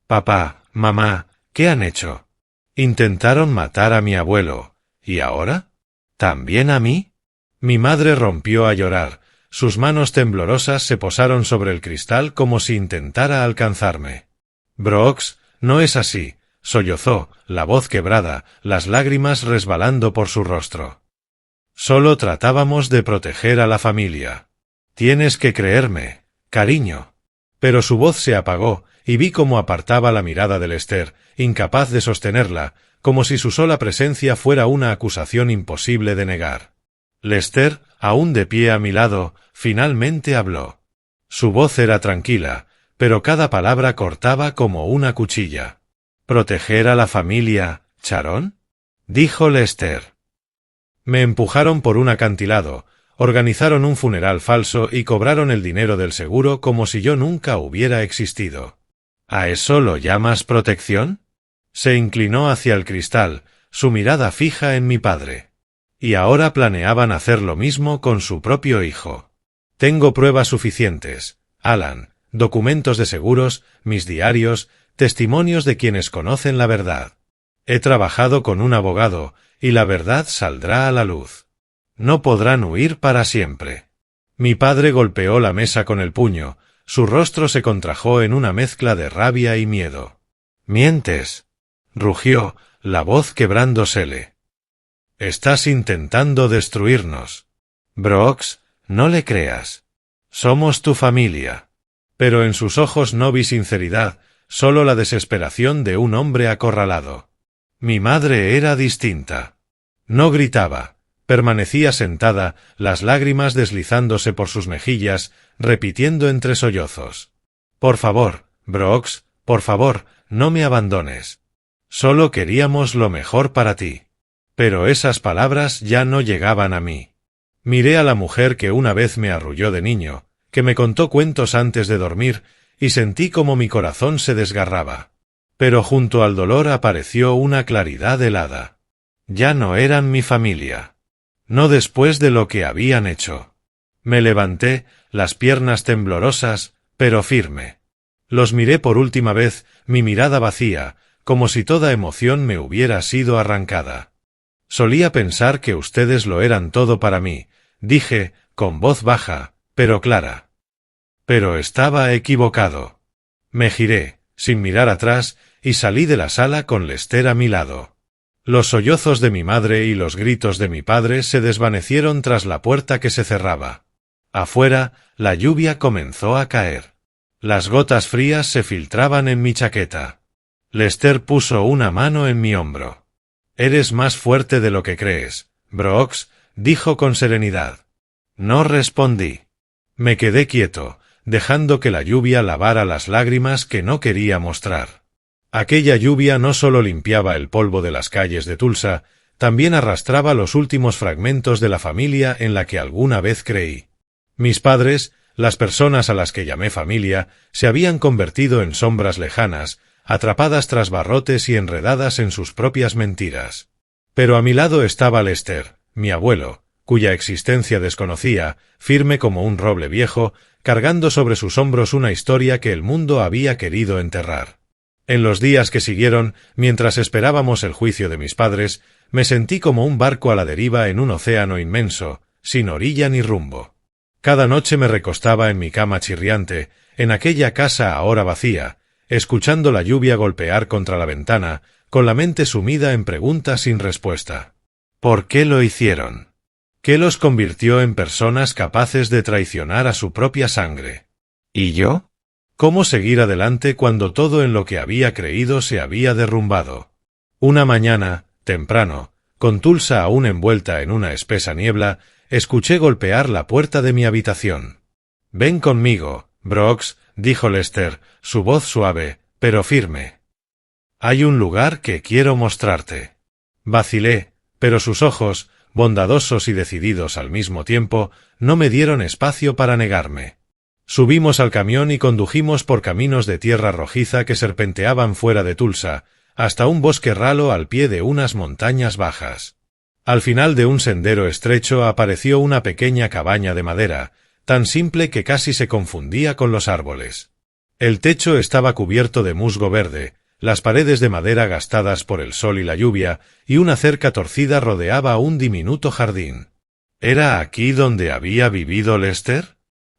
Papá, mamá, ¿qué han hecho? Intentaron matar a mi abuelo, ¿y ahora? ¿También a mí? Mi madre rompió a llorar, sus manos temblorosas se posaron sobre el cristal como si intentara alcanzarme. Brooks, no es así, sollozó, la voz quebrada, las lágrimas resbalando por su rostro. Solo tratábamos de proteger a la familia. Tienes que creerme, cariño. Pero su voz se apagó, y vi cómo apartaba la mirada de Lester, incapaz de sostenerla, como si su sola presencia fuera una acusación imposible de negar. Lester, aún de pie a mi lado, finalmente habló. Su voz era tranquila, pero cada palabra cortaba como una cuchilla. ¿Proteger a la familia, Sharon?, dijo Lester. Me empujaron por un acantilado, organizaron un funeral falso y cobraron el dinero del seguro como si yo nunca hubiera existido. ¿A eso lo llamas protección? Se inclinó hacia el cristal, su mirada fija en mi padre. Y ahora planeaban hacer lo mismo con su propio hijo. Tengo pruebas suficientes, Alan, documentos de seguros, mis diarios, testimonios de quienes conocen la verdad. He trabajado con un abogado, y la verdad saldrá a la luz. No podrán huir para siempre. Mi padre golpeó la mesa con el puño, su rostro se contrajo en una mezcla de rabia y miedo. «Mientes», rugió, la voz quebrándosele. «Estás intentando destruirnos. Brooks, no le creas. Somos tu familia». Pero en sus ojos no vi sinceridad, solo la desesperación de un hombre acorralado. Mi madre era distinta. No gritaba, permanecía sentada, las lágrimas deslizándose por sus mejillas, repitiendo entre sollozos. «Por favor, Brooks, por favor, no me abandones. Solo queríamos lo mejor para ti». Pero esas palabras ya no llegaban a mí. Miré a la mujer que una vez me arrulló de niño, que me contó cuentos antes de dormir, y sentí como mi corazón se desgarraba. Pero junto al dolor apareció una claridad helada. Ya no eran mi familia. No después de lo que habían hecho. Me levanté, las piernas temblorosas, pero firme. Los miré por última vez, mi mirada vacía, como si toda emoción me hubiera sido arrancada. Solía pensar que ustedes lo eran todo para mí, dije, con voz baja, pero clara. Pero estaba equivocado. Me giré, sin mirar atrás, y salí de la sala con Lester a mi lado. Los sollozos de mi madre y los gritos de mi padre se desvanecieron tras la puerta que se cerraba. Afuera, la lluvia comenzó a caer. Las gotas frías se filtraban en mi chaqueta. Lester puso una mano en mi hombro. «Eres más fuerte de lo que crees, Brooks», dijo con serenidad. No respondí. Me quedé quieto, dejando que la lluvia lavara las lágrimas que no quería mostrar. Aquella lluvia no solo limpiaba el polvo de las calles de Tulsa, también arrastraba los últimos fragmentos de la familia en la que alguna vez creí. Mis padres, las personas a las que llamé familia, se habían convertido en sombras lejanas, atrapadas tras barrotes y enredadas en sus propias mentiras. Pero a mi lado estaba Lester, mi abuelo, cuya existencia desconocía, firme como un roble viejo, cargando sobre sus hombros una historia que el mundo había querido enterrar. En los días que siguieron, mientras esperábamos el juicio de mis padres, me sentí como un barco a la deriva en un océano inmenso, sin orilla ni rumbo. Cada noche me recostaba en mi cama chirriante, en aquella casa ahora vacía, escuchando la lluvia golpear contra la ventana, con la mente sumida en preguntas sin respuesta. ¿Por qué lo hicieron? ¿Qué los convirtió en personas capaces de traicionar a su propia sangre? ¿Y yo? ¿Cómo seguir adelante cuando todo en lo que había creído se había derrumbado? Una mañana, temprano, con Tulsa aún envuelta en una espesa niebla, escuché golpear la puerta de mi habitación. «Ven conmigo, Brooks», dijo Lester, su voz suave, pero firme. «Hay un lugar que quiero mostrarte». Vacilé, pero sus ojos, bondadosos y decididos al mismo tiempo, no me dieron espacio para negarme. Subimos al camión y condujimos por caminos de tierra rojiza que serpenteaban fuera de Tulsa, hasta un bosque ralo al pie de unas montañas bajas. Al final de un sendero estrecho apareció una pequeña cabaña de madera, tan simple que casi se confundía con los árboles. El techo estaba cubierto de musgo verde, las paredes de madera gastadas por el sol y la lluvia, y una cerca torcida rodeaba un diminuto jardín. ¿Era aquí donde había vivido Lester?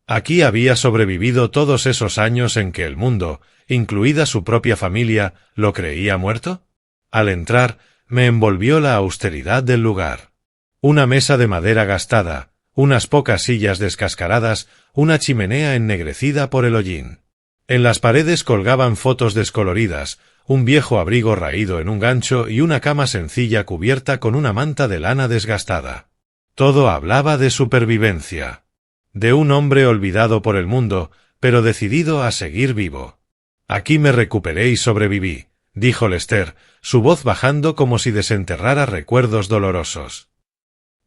¿Aquí había sobrevivido todos esos años en que el mundo, incluida su propia familia, lo creía muerto? Al entrar, me envolvió la austeridad del lugar. Una mesa de madera gastada, unas pocas sillas descascaradas, una chimenea ennegrecida por el hollín. En las paredes colgaban fotos descoloridas, un viejo abrigo raído en un gancho y una cama sencilla cubierta con una manta de lana desgastada. Todo hablaba de supervivencia. De un hombre olvidado por el mundo, pero decidido a seguir vivo. Aquí me recuperé y sobreviví, dijo Lester, su voz bajando como si desenterrara recuerdos dolorosos.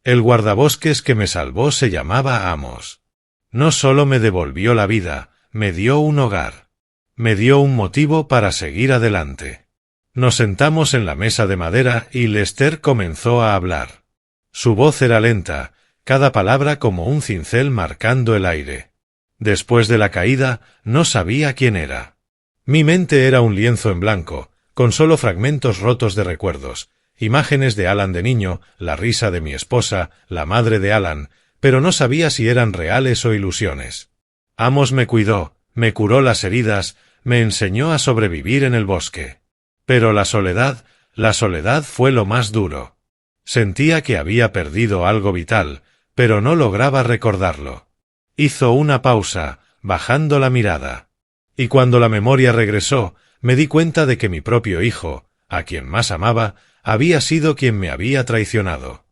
El guardabosques que me salvó se llamaba Amos. No solo me devolvió la vida, me dio un hogar. Me dio un motivo para seguir adelante. Nos sentamos en la mesa de madera y Lester comenzó a hablar. Su voz era lenta, cada palabra como un cincel marcando el aire. Después de la caída, no sabía quién era. Mi mente era un lienzo en blanco, con solo fragmentos rotos de recuerdos, imágenes de Alan de niño, la risa de mi esposa, la madre de Alan, pero no sabía si eran reales o ilusiones. Amos me cuidó, me curó las heridas, me enseñó a sobrevivir en el bosque. Pero la soledad fue lo más duro. Sentía que había perdido algo vital, pero no lograba recordarlo. Hizo una pausa, bajando la mirada. Y cuando la memoria regresó, me di cuenta de que mi propio hijo, a quien más amaba, había sido quien me había traicionado.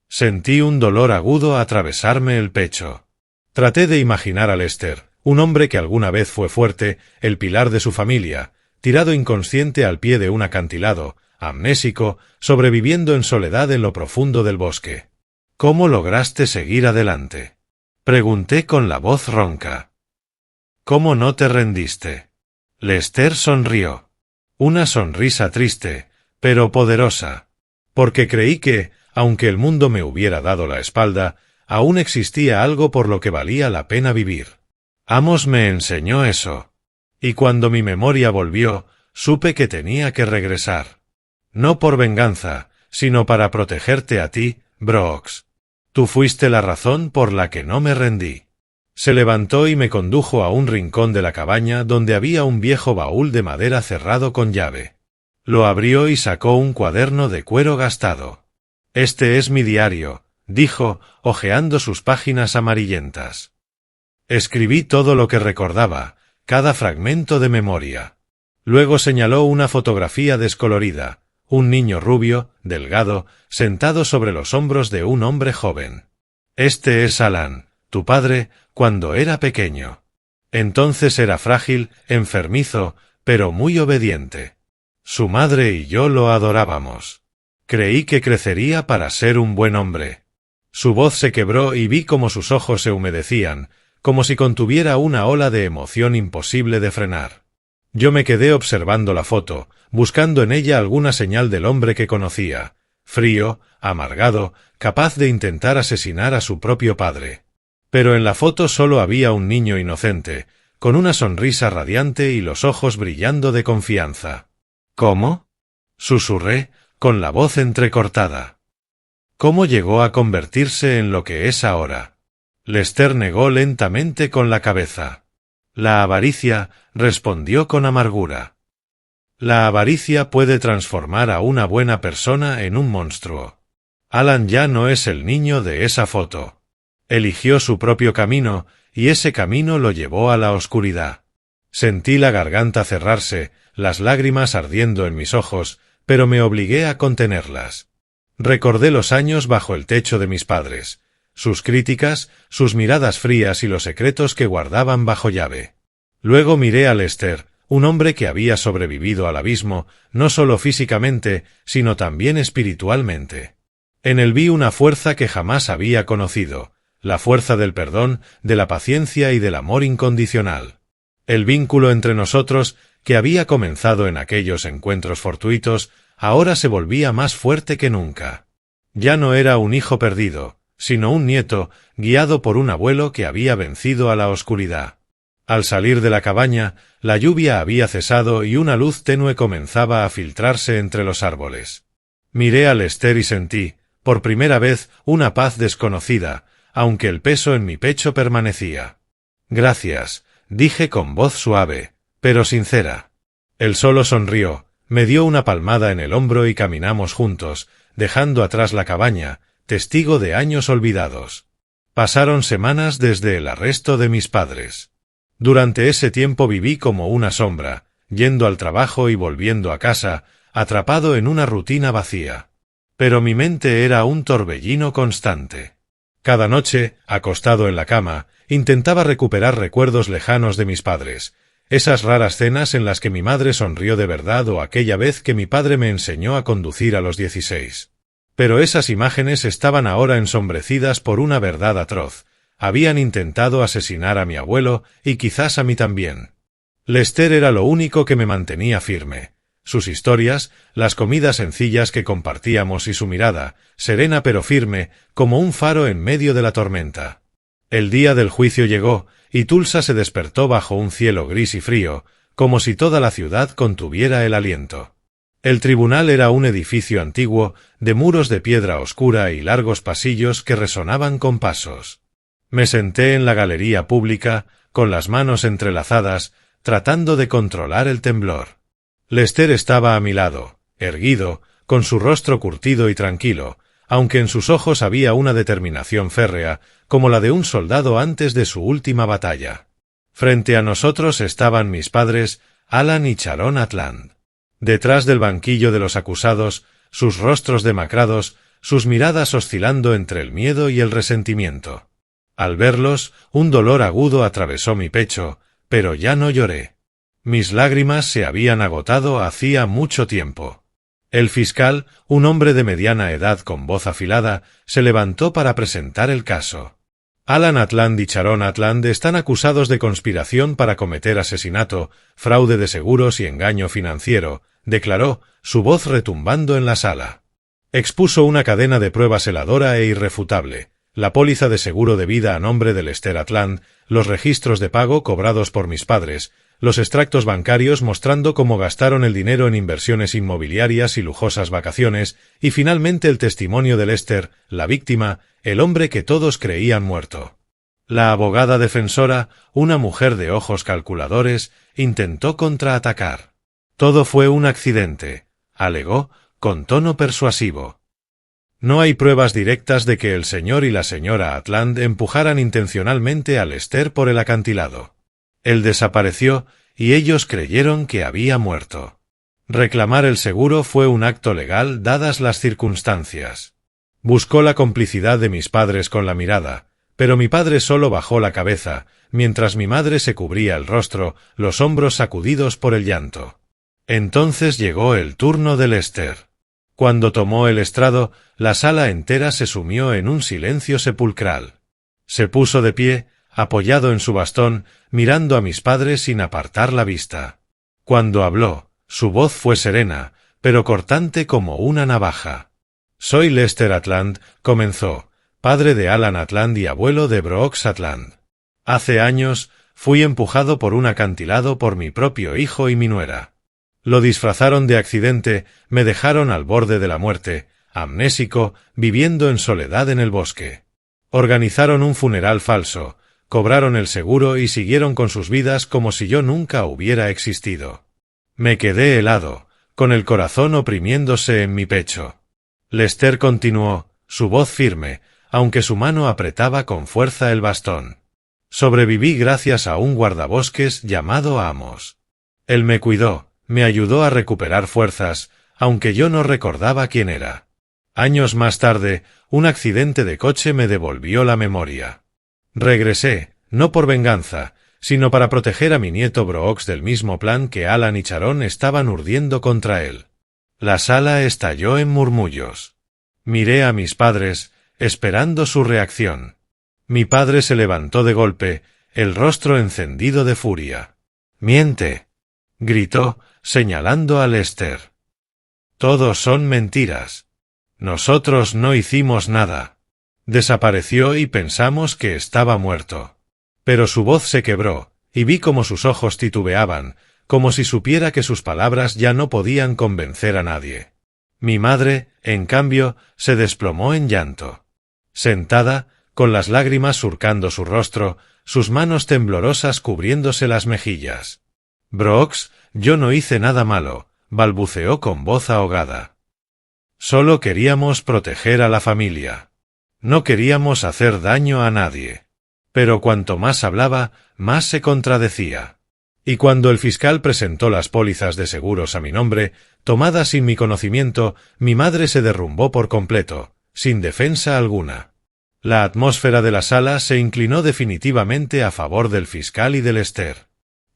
Sentí un dolor agudo atravesarme el pecho. Traté de imaginar a Lester, un hombre que alguna vez fue fuerte, el pilar de su familia, tirado inconsciente al pie de un acantilado, amnésico, sobreviviendo en soledad en lo profundo del bosque. ¿Cómo lograste seguir adelante? Pregunté con la voz ronca. ¿Cómo no te rendiste? Lester sonrió. Una sonrisa triste, pero poderosa. Porque creí que, aunque el mundo me hubiera dado la espalda, aún existía algo por lo que valía la pena vivir. Amos me enseñó eso. Y cuando mi memoria volvió, supe que tenía que regresar. No por venganza, sino para protegerte a ti, Brooks. Tú fuiste la razón por la que no me rendí. Se levantó y me condujo a un rincón de la cabaña donde había un viejo baúl de madera cerrado con llave. Lo abrió y sacó un cuaderno de cuero gastado. «Este es mi diario», dijo, hojeando sus páginas amarillentas. Escribí todo lo que recordaba, cada fragmento de memoria. Luego señaló una fotografía descolorida, un niño rubio, delgado, sentado sobre los hombros de un hombre joven. «Este es Alan, tu padre, cuando era pequeño. Entonces era frágil, enfermizo, pero muy obediente. Su madre y yo lo adorábamos. Creí que crecería para ser un buen hombre». Su voz se quebró y vi cómo sus ojos se humedecían, como si contuviera una ola de emoción imposible de frenar. Yo me quedé observando la foto, buscando en ella alguna señal del hombre que conocía, frío, amargado, capaz de intentar asesinar a su propio padre. Pero en la foto solo había un niño inocente, con una sonrisa radiante y los ojos brillando de confianza. «¿Cómo?», susurré, con la voz entrecortada. «¿Cómo llegó a convertirse en lo que es ahora?». Lester negó lentamente con la cabeza. «La avaricia», respondió con amargura. «La avaricia puede transformar a una buena persona en un monstruo. Alan ya no es el niño de esa foto. Eligió su propio camino, y ese camino lo llevó a la oscuridad. Sentí la garganta cerrarse, las lágrimas ardiendo en mis ojos, pero me obligué a contenerlas. Recordé los años bajo el techo de mis padres, sus críticas, sus miradas frías y los secretos que guardaban bajo llave. Luego miré a Lester, un hombre que había sobrevivido al abismo, no solo físicamente, sino también espiritualmente. En él vi una fuerza que jamás había conocido, la fuerza del perdón, de la paciencia y del amor incondicional. El vínculo entre nosotros, que había comenzado en aquellos encuentros fortuitos, ahora se volvía más fuerte que nunca. Ya no era un hijo perdido, sino un nieto, guiado por un abuelo que había vencido a la oscuridad. Al salir de la cabaña, la lluvia había cesado y una luz tenue comenzaba a filtrarse entre los árboles. Miré a Lester y sentí, por primera vez, una paz desconocida, aunque el peso en mi pecho permanecía. «Gracias», dije con voz suave, pero sincera. Él solo sonrió, me dio una palmada en el hombro y caminamos juntos, dejando atrás la cabaña, testigo de años olvidados. Pasaron semanas desde el arresto de mis padres. Durante ese tiempo viví como una sombra, yendo al trabajo y volviendo a casa, atrapado en una rutina vacía. Pero mi mente era un torbellino constante. Cada noche, acostado en la cama, intentaba recuperar recuerdos lejanos de mis padres, esas raras cenas en las que mi madre sonrió de verdad o aquella vez que mi padre me enseñó a conducir a los 16. Pero esas imágenes estaban ahora ensombrecidas por una verdad atroz. Habían intentado asesinar a mi abuelo y quizás a mí también. Lester era lo único que me mantenía firme. Sus historias, las comidas sencillas que compartíamos y su mirada, serena pero firme, como un faro en medio de la tormenta. El día del juicio llegó, y Tulsa se despertó bajo un cielo gris y frío, como si toda la ciudad contuviera el aliento. El tribunal era un edificio antiguo, de muros de piedra oscura y largos pasillos que resonaban con pasos. Me senté en la galería pública, con las manos entrelazadas, tratando de controlar el temblor. Lester estaba a mi lado, erguido, con su rostro curtido y tranquilo, aunque en sus ojos había una determinación férrea, como la de un soldado antes de su última batalla. Frente a nosotros estaban mis padres, Alan y Sharon Atland. Detrás del banquillo de los acusados, sus rostros demacrados, sus miradas oscilando entre el miedo y el resentimiento. Al verlos, un dolor agudo atravesó mi pecho, pero ya no lloré. Mis lágrimas se habían agotado hacía mucho tiempo. El fiscal, un hombre de mediana edad con voz afilada, se levantó para presentar el caso. Alan Atland y Sharon Atland están acusados de conspiración para cometer asesinato, fraude de seguros y engaño financiero, declaró, su voz retumbando en la sala. Expuso una cadena de pruebas heladora e irrefutable. La póliza de seguro de vida a nombre de Lester Atland, los registros de pago cobrados por mis padres, los extractos bancarios mostrando cómo gastaron el dinero en inversiones inmobiliarias y lujosas vacaciones, y finalmente el testimonio de Lester, la víctima, el hombre que todos creían muerto. La abogada defensora, una mujer de ojos calculadores, intentó contraatacar. Todo fue un accidente, alegó, con tono persuasivo. No hay pruebas directas de que el señor y la señora Atland empujaran intencionalmente a Lester por el acantilado. Él desapareció, y ellos creyeron que había muerto. Reclamar el seguro fue un acto legal dadas las circunstancias. Buscó la complicidad de mis padres con la mirada, pero mi padre solo bajó la cabeza, mientras mi madre se cubría el rostro, los hombros sacudidos por el llanto. Entonces llegó el turno de Lester. Cuando tomó el estrado, la sala entera se sumió en un silencio sepulcral. Se puso de pie, apoyado en su bastón, mirando a mis padres sin apartar la vista. Cuando habló, su voz fue serena, pero cortante como una navaja. «Soy Lester Atland», comenzó, padre de Alan Atland y abuelo de Brooks Atland. Hace años, fui empujado por un acantilado por mi propio hijo y mi nuera. Lo disfrazaron de accidente, me dejaron al borde de la muerte, amnésico, viviendo en soledad en el bosque. Organizaron un funeral falso, cobraron el seguro y siguieron con sus vidas como si yo nunca hubiera existido. Me quedé helado, con el corazón oprimiéndose en mi pecho. Lester continuó, su voz firme, aunque su mano apretaba con fuerza el bastón. Sobreviví gracias a un guardabosques llamado Amos. Él me cuidó, me ayudó a recuperar fuerzas, aunque yo no recordaba quién era. Años más tarde, un accidente de coche me devolvió la memoria. Regresé, no por venganza, sino para proteger a mi nieto Brooks del mismo plan que Alan y Sharon estaban urdiendo contra él. La sala estalló en murmullos. Miré a mis padres, esperando su reacción. Mi padre se levantó de golpe, el rostro encendido de furia. «Miente», gritó, señalando a Lester. Todos son mentiras. Nosotros no hicimos nada. Desapareció y pensamos que estaba muerto. Pero su voz se quebró, y vi cómo sus ojos titubeaban, como si supiera que sus palabras ya no podían convencer a nadie. Mi madre, en cambio, se desplomó en llanto. Sentada, con las lágrimas surcando su rostro, sus manos temblorosas cubriéndose las mejillas. Brooks, yo no hice nada malo, balbuceó con voz ahogada. Solo queríamos proteger a la familia. No queríamos hacer daño a nadie. Pero cuanto más hablaba, más se contradecía. Y cuando el fiscal presentó las pólizas de seguros a mi nombre, tomadas sin mi conocimiento, mi madre se derrumbó por completo, sin defensa alguna. La atmósfera de la sala se inclinó definitivamente a favor del fiscal y de Lester.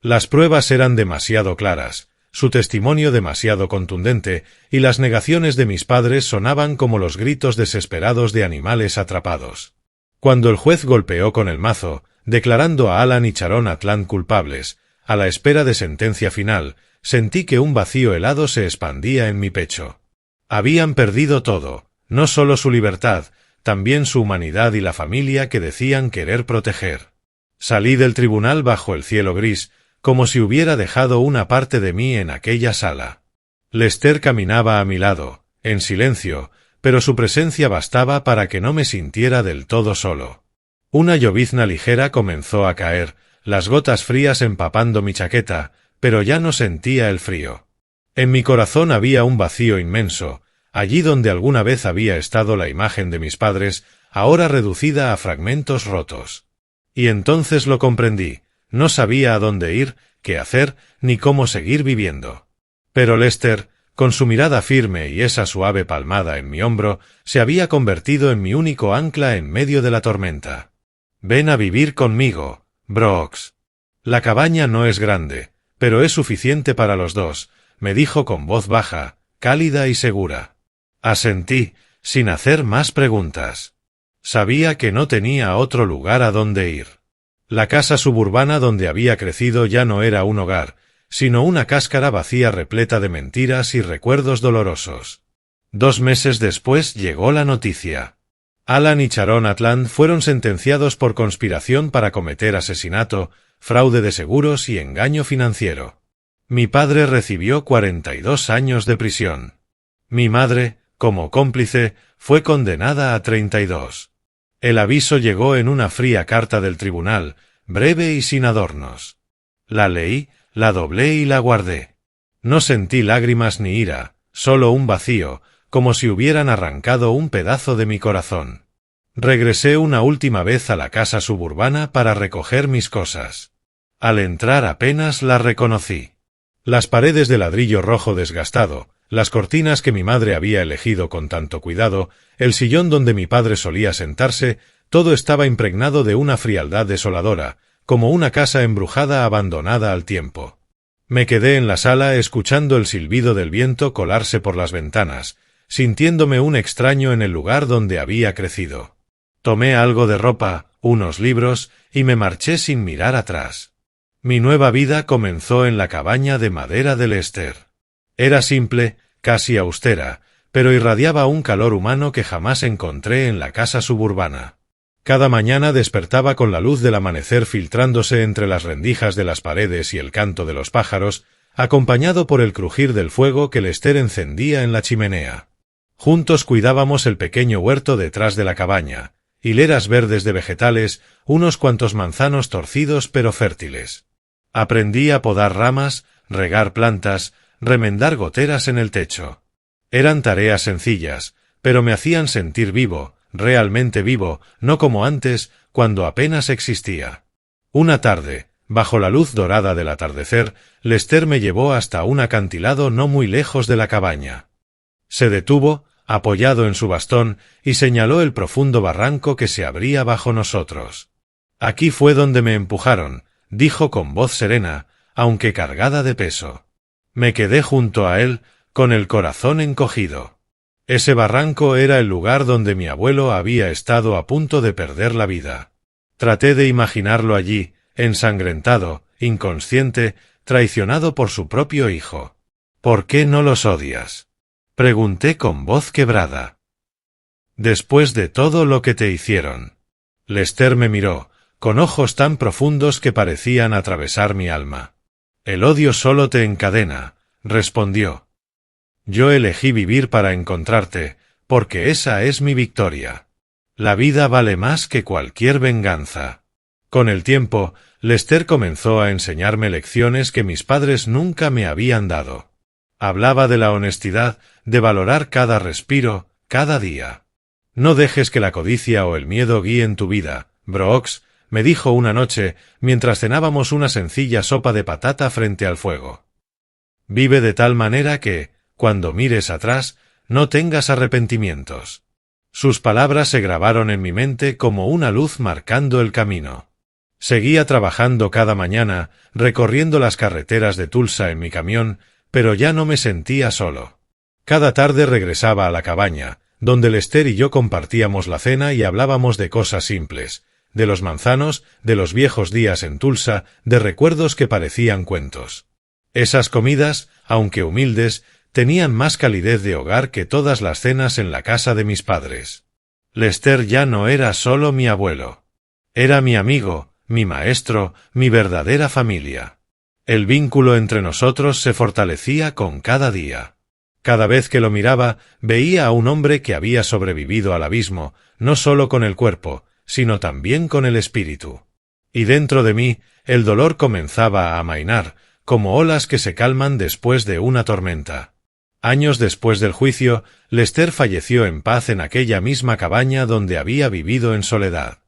Las pruebas eran demasiado claras, su testimonio demasiado contundente, y las negaciones de mis padres sonaban como los gritos desesperados de animales atrapados. Cuando el juez golpeó con el mazo, declarando a Alan y Sharon Atlant culpables, a la espera de sentencia final, sentí que un vacío helado se expandía en mi pecho. Habían perdido todo, no solo su libertad, también su humanidad y la familia que decían querer proteger. Salí del tribunal bajo el cielo gris, como si hubiera dejado una parte de mí en aquella sala. Lester caminaba a mi lado, en silencio, pero su presencia bastaba para que no me sintiera del todo solo. Una llovizna ligera comenzó a caer, las gotas frías empapando mi chaqueta, pero ya no sentía el frío. En mi corazón había un vacío inmenso, allí donde alguna vez había estado la imagen de mis padres, ahora reducida a fragmentos rotos. Y entonces lo comprendí, no sabía a dónde ir, qué hacer, ni cómo seguir viviendo. Pero Lester, con su mirada firme y esa suave palmada en mi hombro, se había convertido en mi único ancla en medio de la tormenta. «Ven a vivir conmigo, Brooks. La cabaña no es grande, pero es suficiente para los dos», me dijo con voz baja, cálida y segura. Asentí, sin hacer más preguntas. Sabía que no tenía otro lugar a donde ir. La casa suburbana donde había crecido ya no era un hogar, sino una cáscara vacía repleta de mentiras y recuerdos dolorosos. 2 meses después llegó la noticia. Alan y Sharon Atlant fueron sentenciados por conspiración para cometer asesinato, fraude de seguros y engaño financiero. Mi padre recibió 42 años de prisión. Mi madre, como cómplice, fue condenada a 32. El aviso llegó en una fría carta del tribunal, breve y sin adornos. La leí, la doblé y la guardé. No sentí lágrimas ni ira, solo un vacío, como si hubieran arrancado un pedazo de mi corazón. Regresé una última vez a la casa suburbana para recoger mis cosas. Al entrar apenas la reconocí. Las paredes de ladrillo rojo desgastado, las cortinas que mi madre había elegido con tanto cuidado, el sillón donde mi padre solía sentarse, todo estaba impregnado de una frialdad desoladora, como una casa embrujada abandonada al tiempo. Me quedé en la sala escuchando el silbido del viento colarse por las ventanas, sintiéndome un extraño en el lugar donde había crecido. Tomé algo de ropa, unos libros, y me marché sin mirar atrás. Mi nueva vida comenzó en la cabaña de madera de Lester. Era simple, casi austera, pero irradiaba un calor humano que jamás encontré en la casa suburbana. Cada mañana despertaba con la luz del amanecer filtrándose entre las rendijas de las paredes y el canto de los pájaros, acompañado por el crujir del fuego que Lester encendía en la chimenea. Juntos cuidábamos el pequeño huerto detrás de la cabaña, hileras verdes de vegetales, unos cuantos manzanos torcidos pero fértiles. Aprendí a podar ramas, regar plantas, remendar goteras en el techo. Eran tareas sencillas, pero me hacían sentir vivo, realmente vivo, no como antes, cuando apenas existía. Una tarde, bajo la luz dorada del atardecer, Lester me llevó hasta un acantilado no muy lejos de la cabaña. Se detuvo, apoyado en su bastón, y señaló el profundo barranco que se abría bajo nosotros. «Aquí fue donde me empujaron», dijo con voz serena, aunque cargada de peso. Me quedé junto a él, con el corazón encogido. Ese barranco era el lugar donde mi abuelo había estado a punto de perder la vida. Traté de imaginarlo allí, ensangrentado, inconsciente, traicionado por su propio hijo. ¿Por qué no los odias? Pregunté con voz quebrada. Después de todo lo que te hicieron. Lester me miró, con ojos tan profundos que parecían atravesar mi alma. El odio solo te encadena, respondió. Yo elegí vivir para encontrarte, porque esa es mi victoria. La vida vale más que cualquier venganza. Con el tiempo, Lester comenzó a enseñarme lecciones que mis padres nunca me habían dado. Hablaba de la honestidad, de valorar cada respiro, cada día. No dejes que la codicia o el miedo guíen tu vida, Brooks, me dijo una noche, mientras cenábamos una sencilla sopa de patata frente al fuego. Vive de tal manera que, cuando mires atrás, no tengas arrepentimientos. Sus palabras se grabaron en mi mente como una luz marcando el camino. Seguía trabajando cada mañana, recorriendo las carreteras de Tulsa en mi camión, pero ya no me sentía solo. Cada tarde regresaba a la cabaña, donde Lester y yo compartíamos la cena y hablábamos de cosas simples, de los manzanos, de los viejos días en Tulsa, de recuerdos que parecían cuentos. Esas comidas, aunque humildes, tenían más calidez de hogar que todas las cenas en la casa de mis padres. Lester ya no era solo mi abuelo. Era mi amigo, mi maestro, mi verdadera familia. El vínculo entre nosotros se fortalecía con cada día. Cada vez que lo miraba, veía a un hombre que había sobrevivido al abismo, no solo con el cuerpo, sino también con el espíritu. Y dentro de mí, el dolor comenzaba a amainar, como olas que se calman después de una tormenta. Años después del juicio, Lester falleció en paz en aquella misma cabaña donde había vivido en soledad.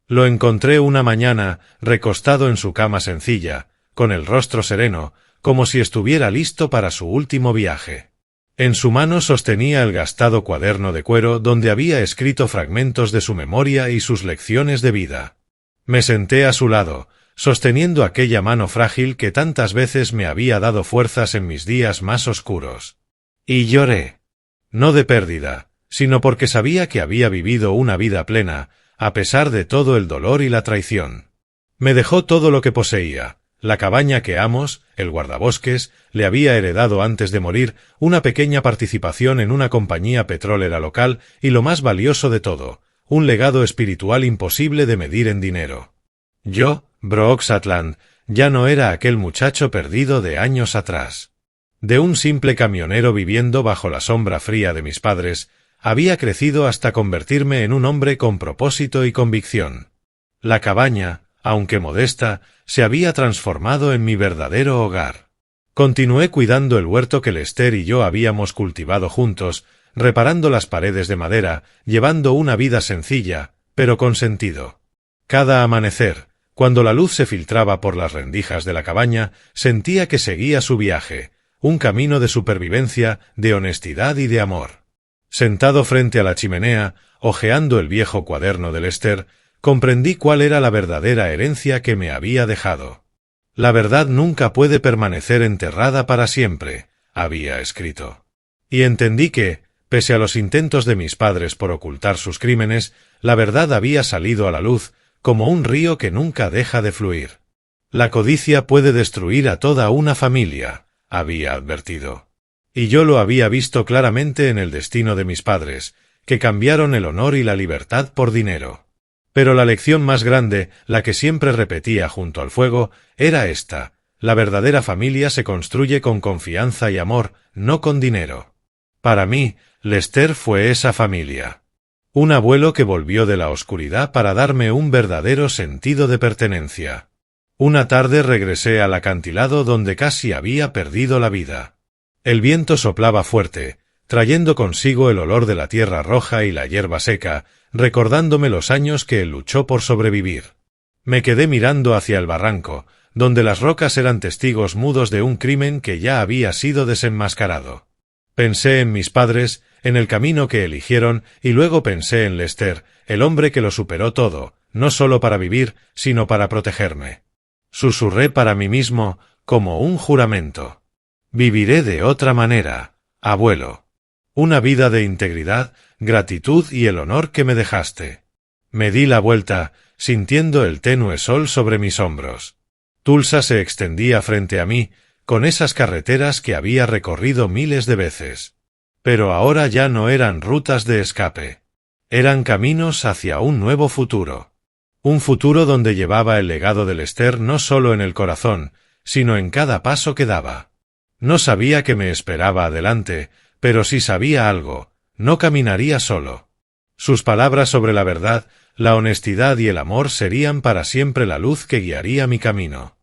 Lo encontré una mañana, recostado en su cama sencilla, con el rostro sereno, como si estuviera listo para su último viaje. En su mano sostenía el gastado cuaderno de cuero donde había escrito fragmentos de su memoria y sus lecciones de vida. Me senté a su lado, sosteniendo aquella mano frágil que tantas veces me había dado fuerzas en mis días más oscuros. Y lloré. No de pérdida, sino porque sabía que había vivido una vida plena, a pesar de todo el dolor y la traición. Me dejó todo lo que poseía. La cabaña que Amos, el guardabosques, le había heredado antes de morir, una pequeña participación en una compañía petrolera local y lo más valioso de todo, un legado espiritual imposible de medir en dinero. Yo, Brooks Atland, ya no era aquel muchacho perdido de años atrás. De un simple camionero viviendo bajo la sombra fría de mis padres, había crecido hasta convertirme en un hombre con propósito y convicción. La cabaña, aunque modesta, se había transformado en mi verdadero hogar. Continué cuidando el huerto que Lester y yo habíamos cultivado juntos, reparando las paredes de madera, llevando una vida sencilla, pero con sentido. Cada amanecer, cuando la luz se filtraba por las rendijas de la cabaña, sentía que seguía su viaje, un camino de supervivencia, de honestidad y de amor. Sentado frente a la chimenea, hojeando el viejo cuaderno de Lester, comprendí cuál era la verdadera herencia que me había dejado. La verdad nunca puede permanecer enterrada para siempre, había escrito. Y entendí que, pese a los intentos de mis padres por ocultar sus crímenes, la verdad había salido a la luz, como un río que nunca deja de fluir. La codicia puede destruir a toda una familia, había advertido. Y yo lo había visto claramente en el destino de mis padres, que cambiaron el honor y la libertad por dinero. Pero la lección más grande, la que siempre repetía junto al fuego, era esta: la verdadera familia se construye con confianza y amor, no con dinero. Para mí, Lester fue esa familia. Un abuelo que volvió de la oscuridad para darme un verdadero sentido de pertenencia. Una tarde regresé al acantilado donde casi había perdido la vida. El viento soplaba fuerte, trayendo consigo el olor de la tierra roja y la hierba seca, recordándome los años que él luchó por sobrevivir. Me quedé mirando hacia el barranco, donde las rocas eran testigos mudos de un crimen que ya había sido desenmascarado. Pensé en mis padres, en el camino que eligieron, y luego pensé en Lester, el hombre que lo superó todo, no solo para vivir, sino para protegerme. Susurré para mí mismo, como un juramento: viviré de otra manera, abuelo. Una vida de integridad, gratitud y el honor que me dejaste. Me di la vuelta, sintiendo el tenue sol sobre mis hombros. Tulsa se extendía frente a mí, con esas carreteras que había recorrido miles de veces. Pero ahora ya no eran rutas de escape. Eran caminos hacia un nuevo futuro. Un futuro donde llevaba el legado del Lester no solo en el corazón, sino en cada paso que daba. No sabía qué me esperaba adelante, pero sí sabía algo: no caminaría solo. Sus palabras sobre la verdad, la honestidad y el amor serían para siempre la luz que guiaría mi camino.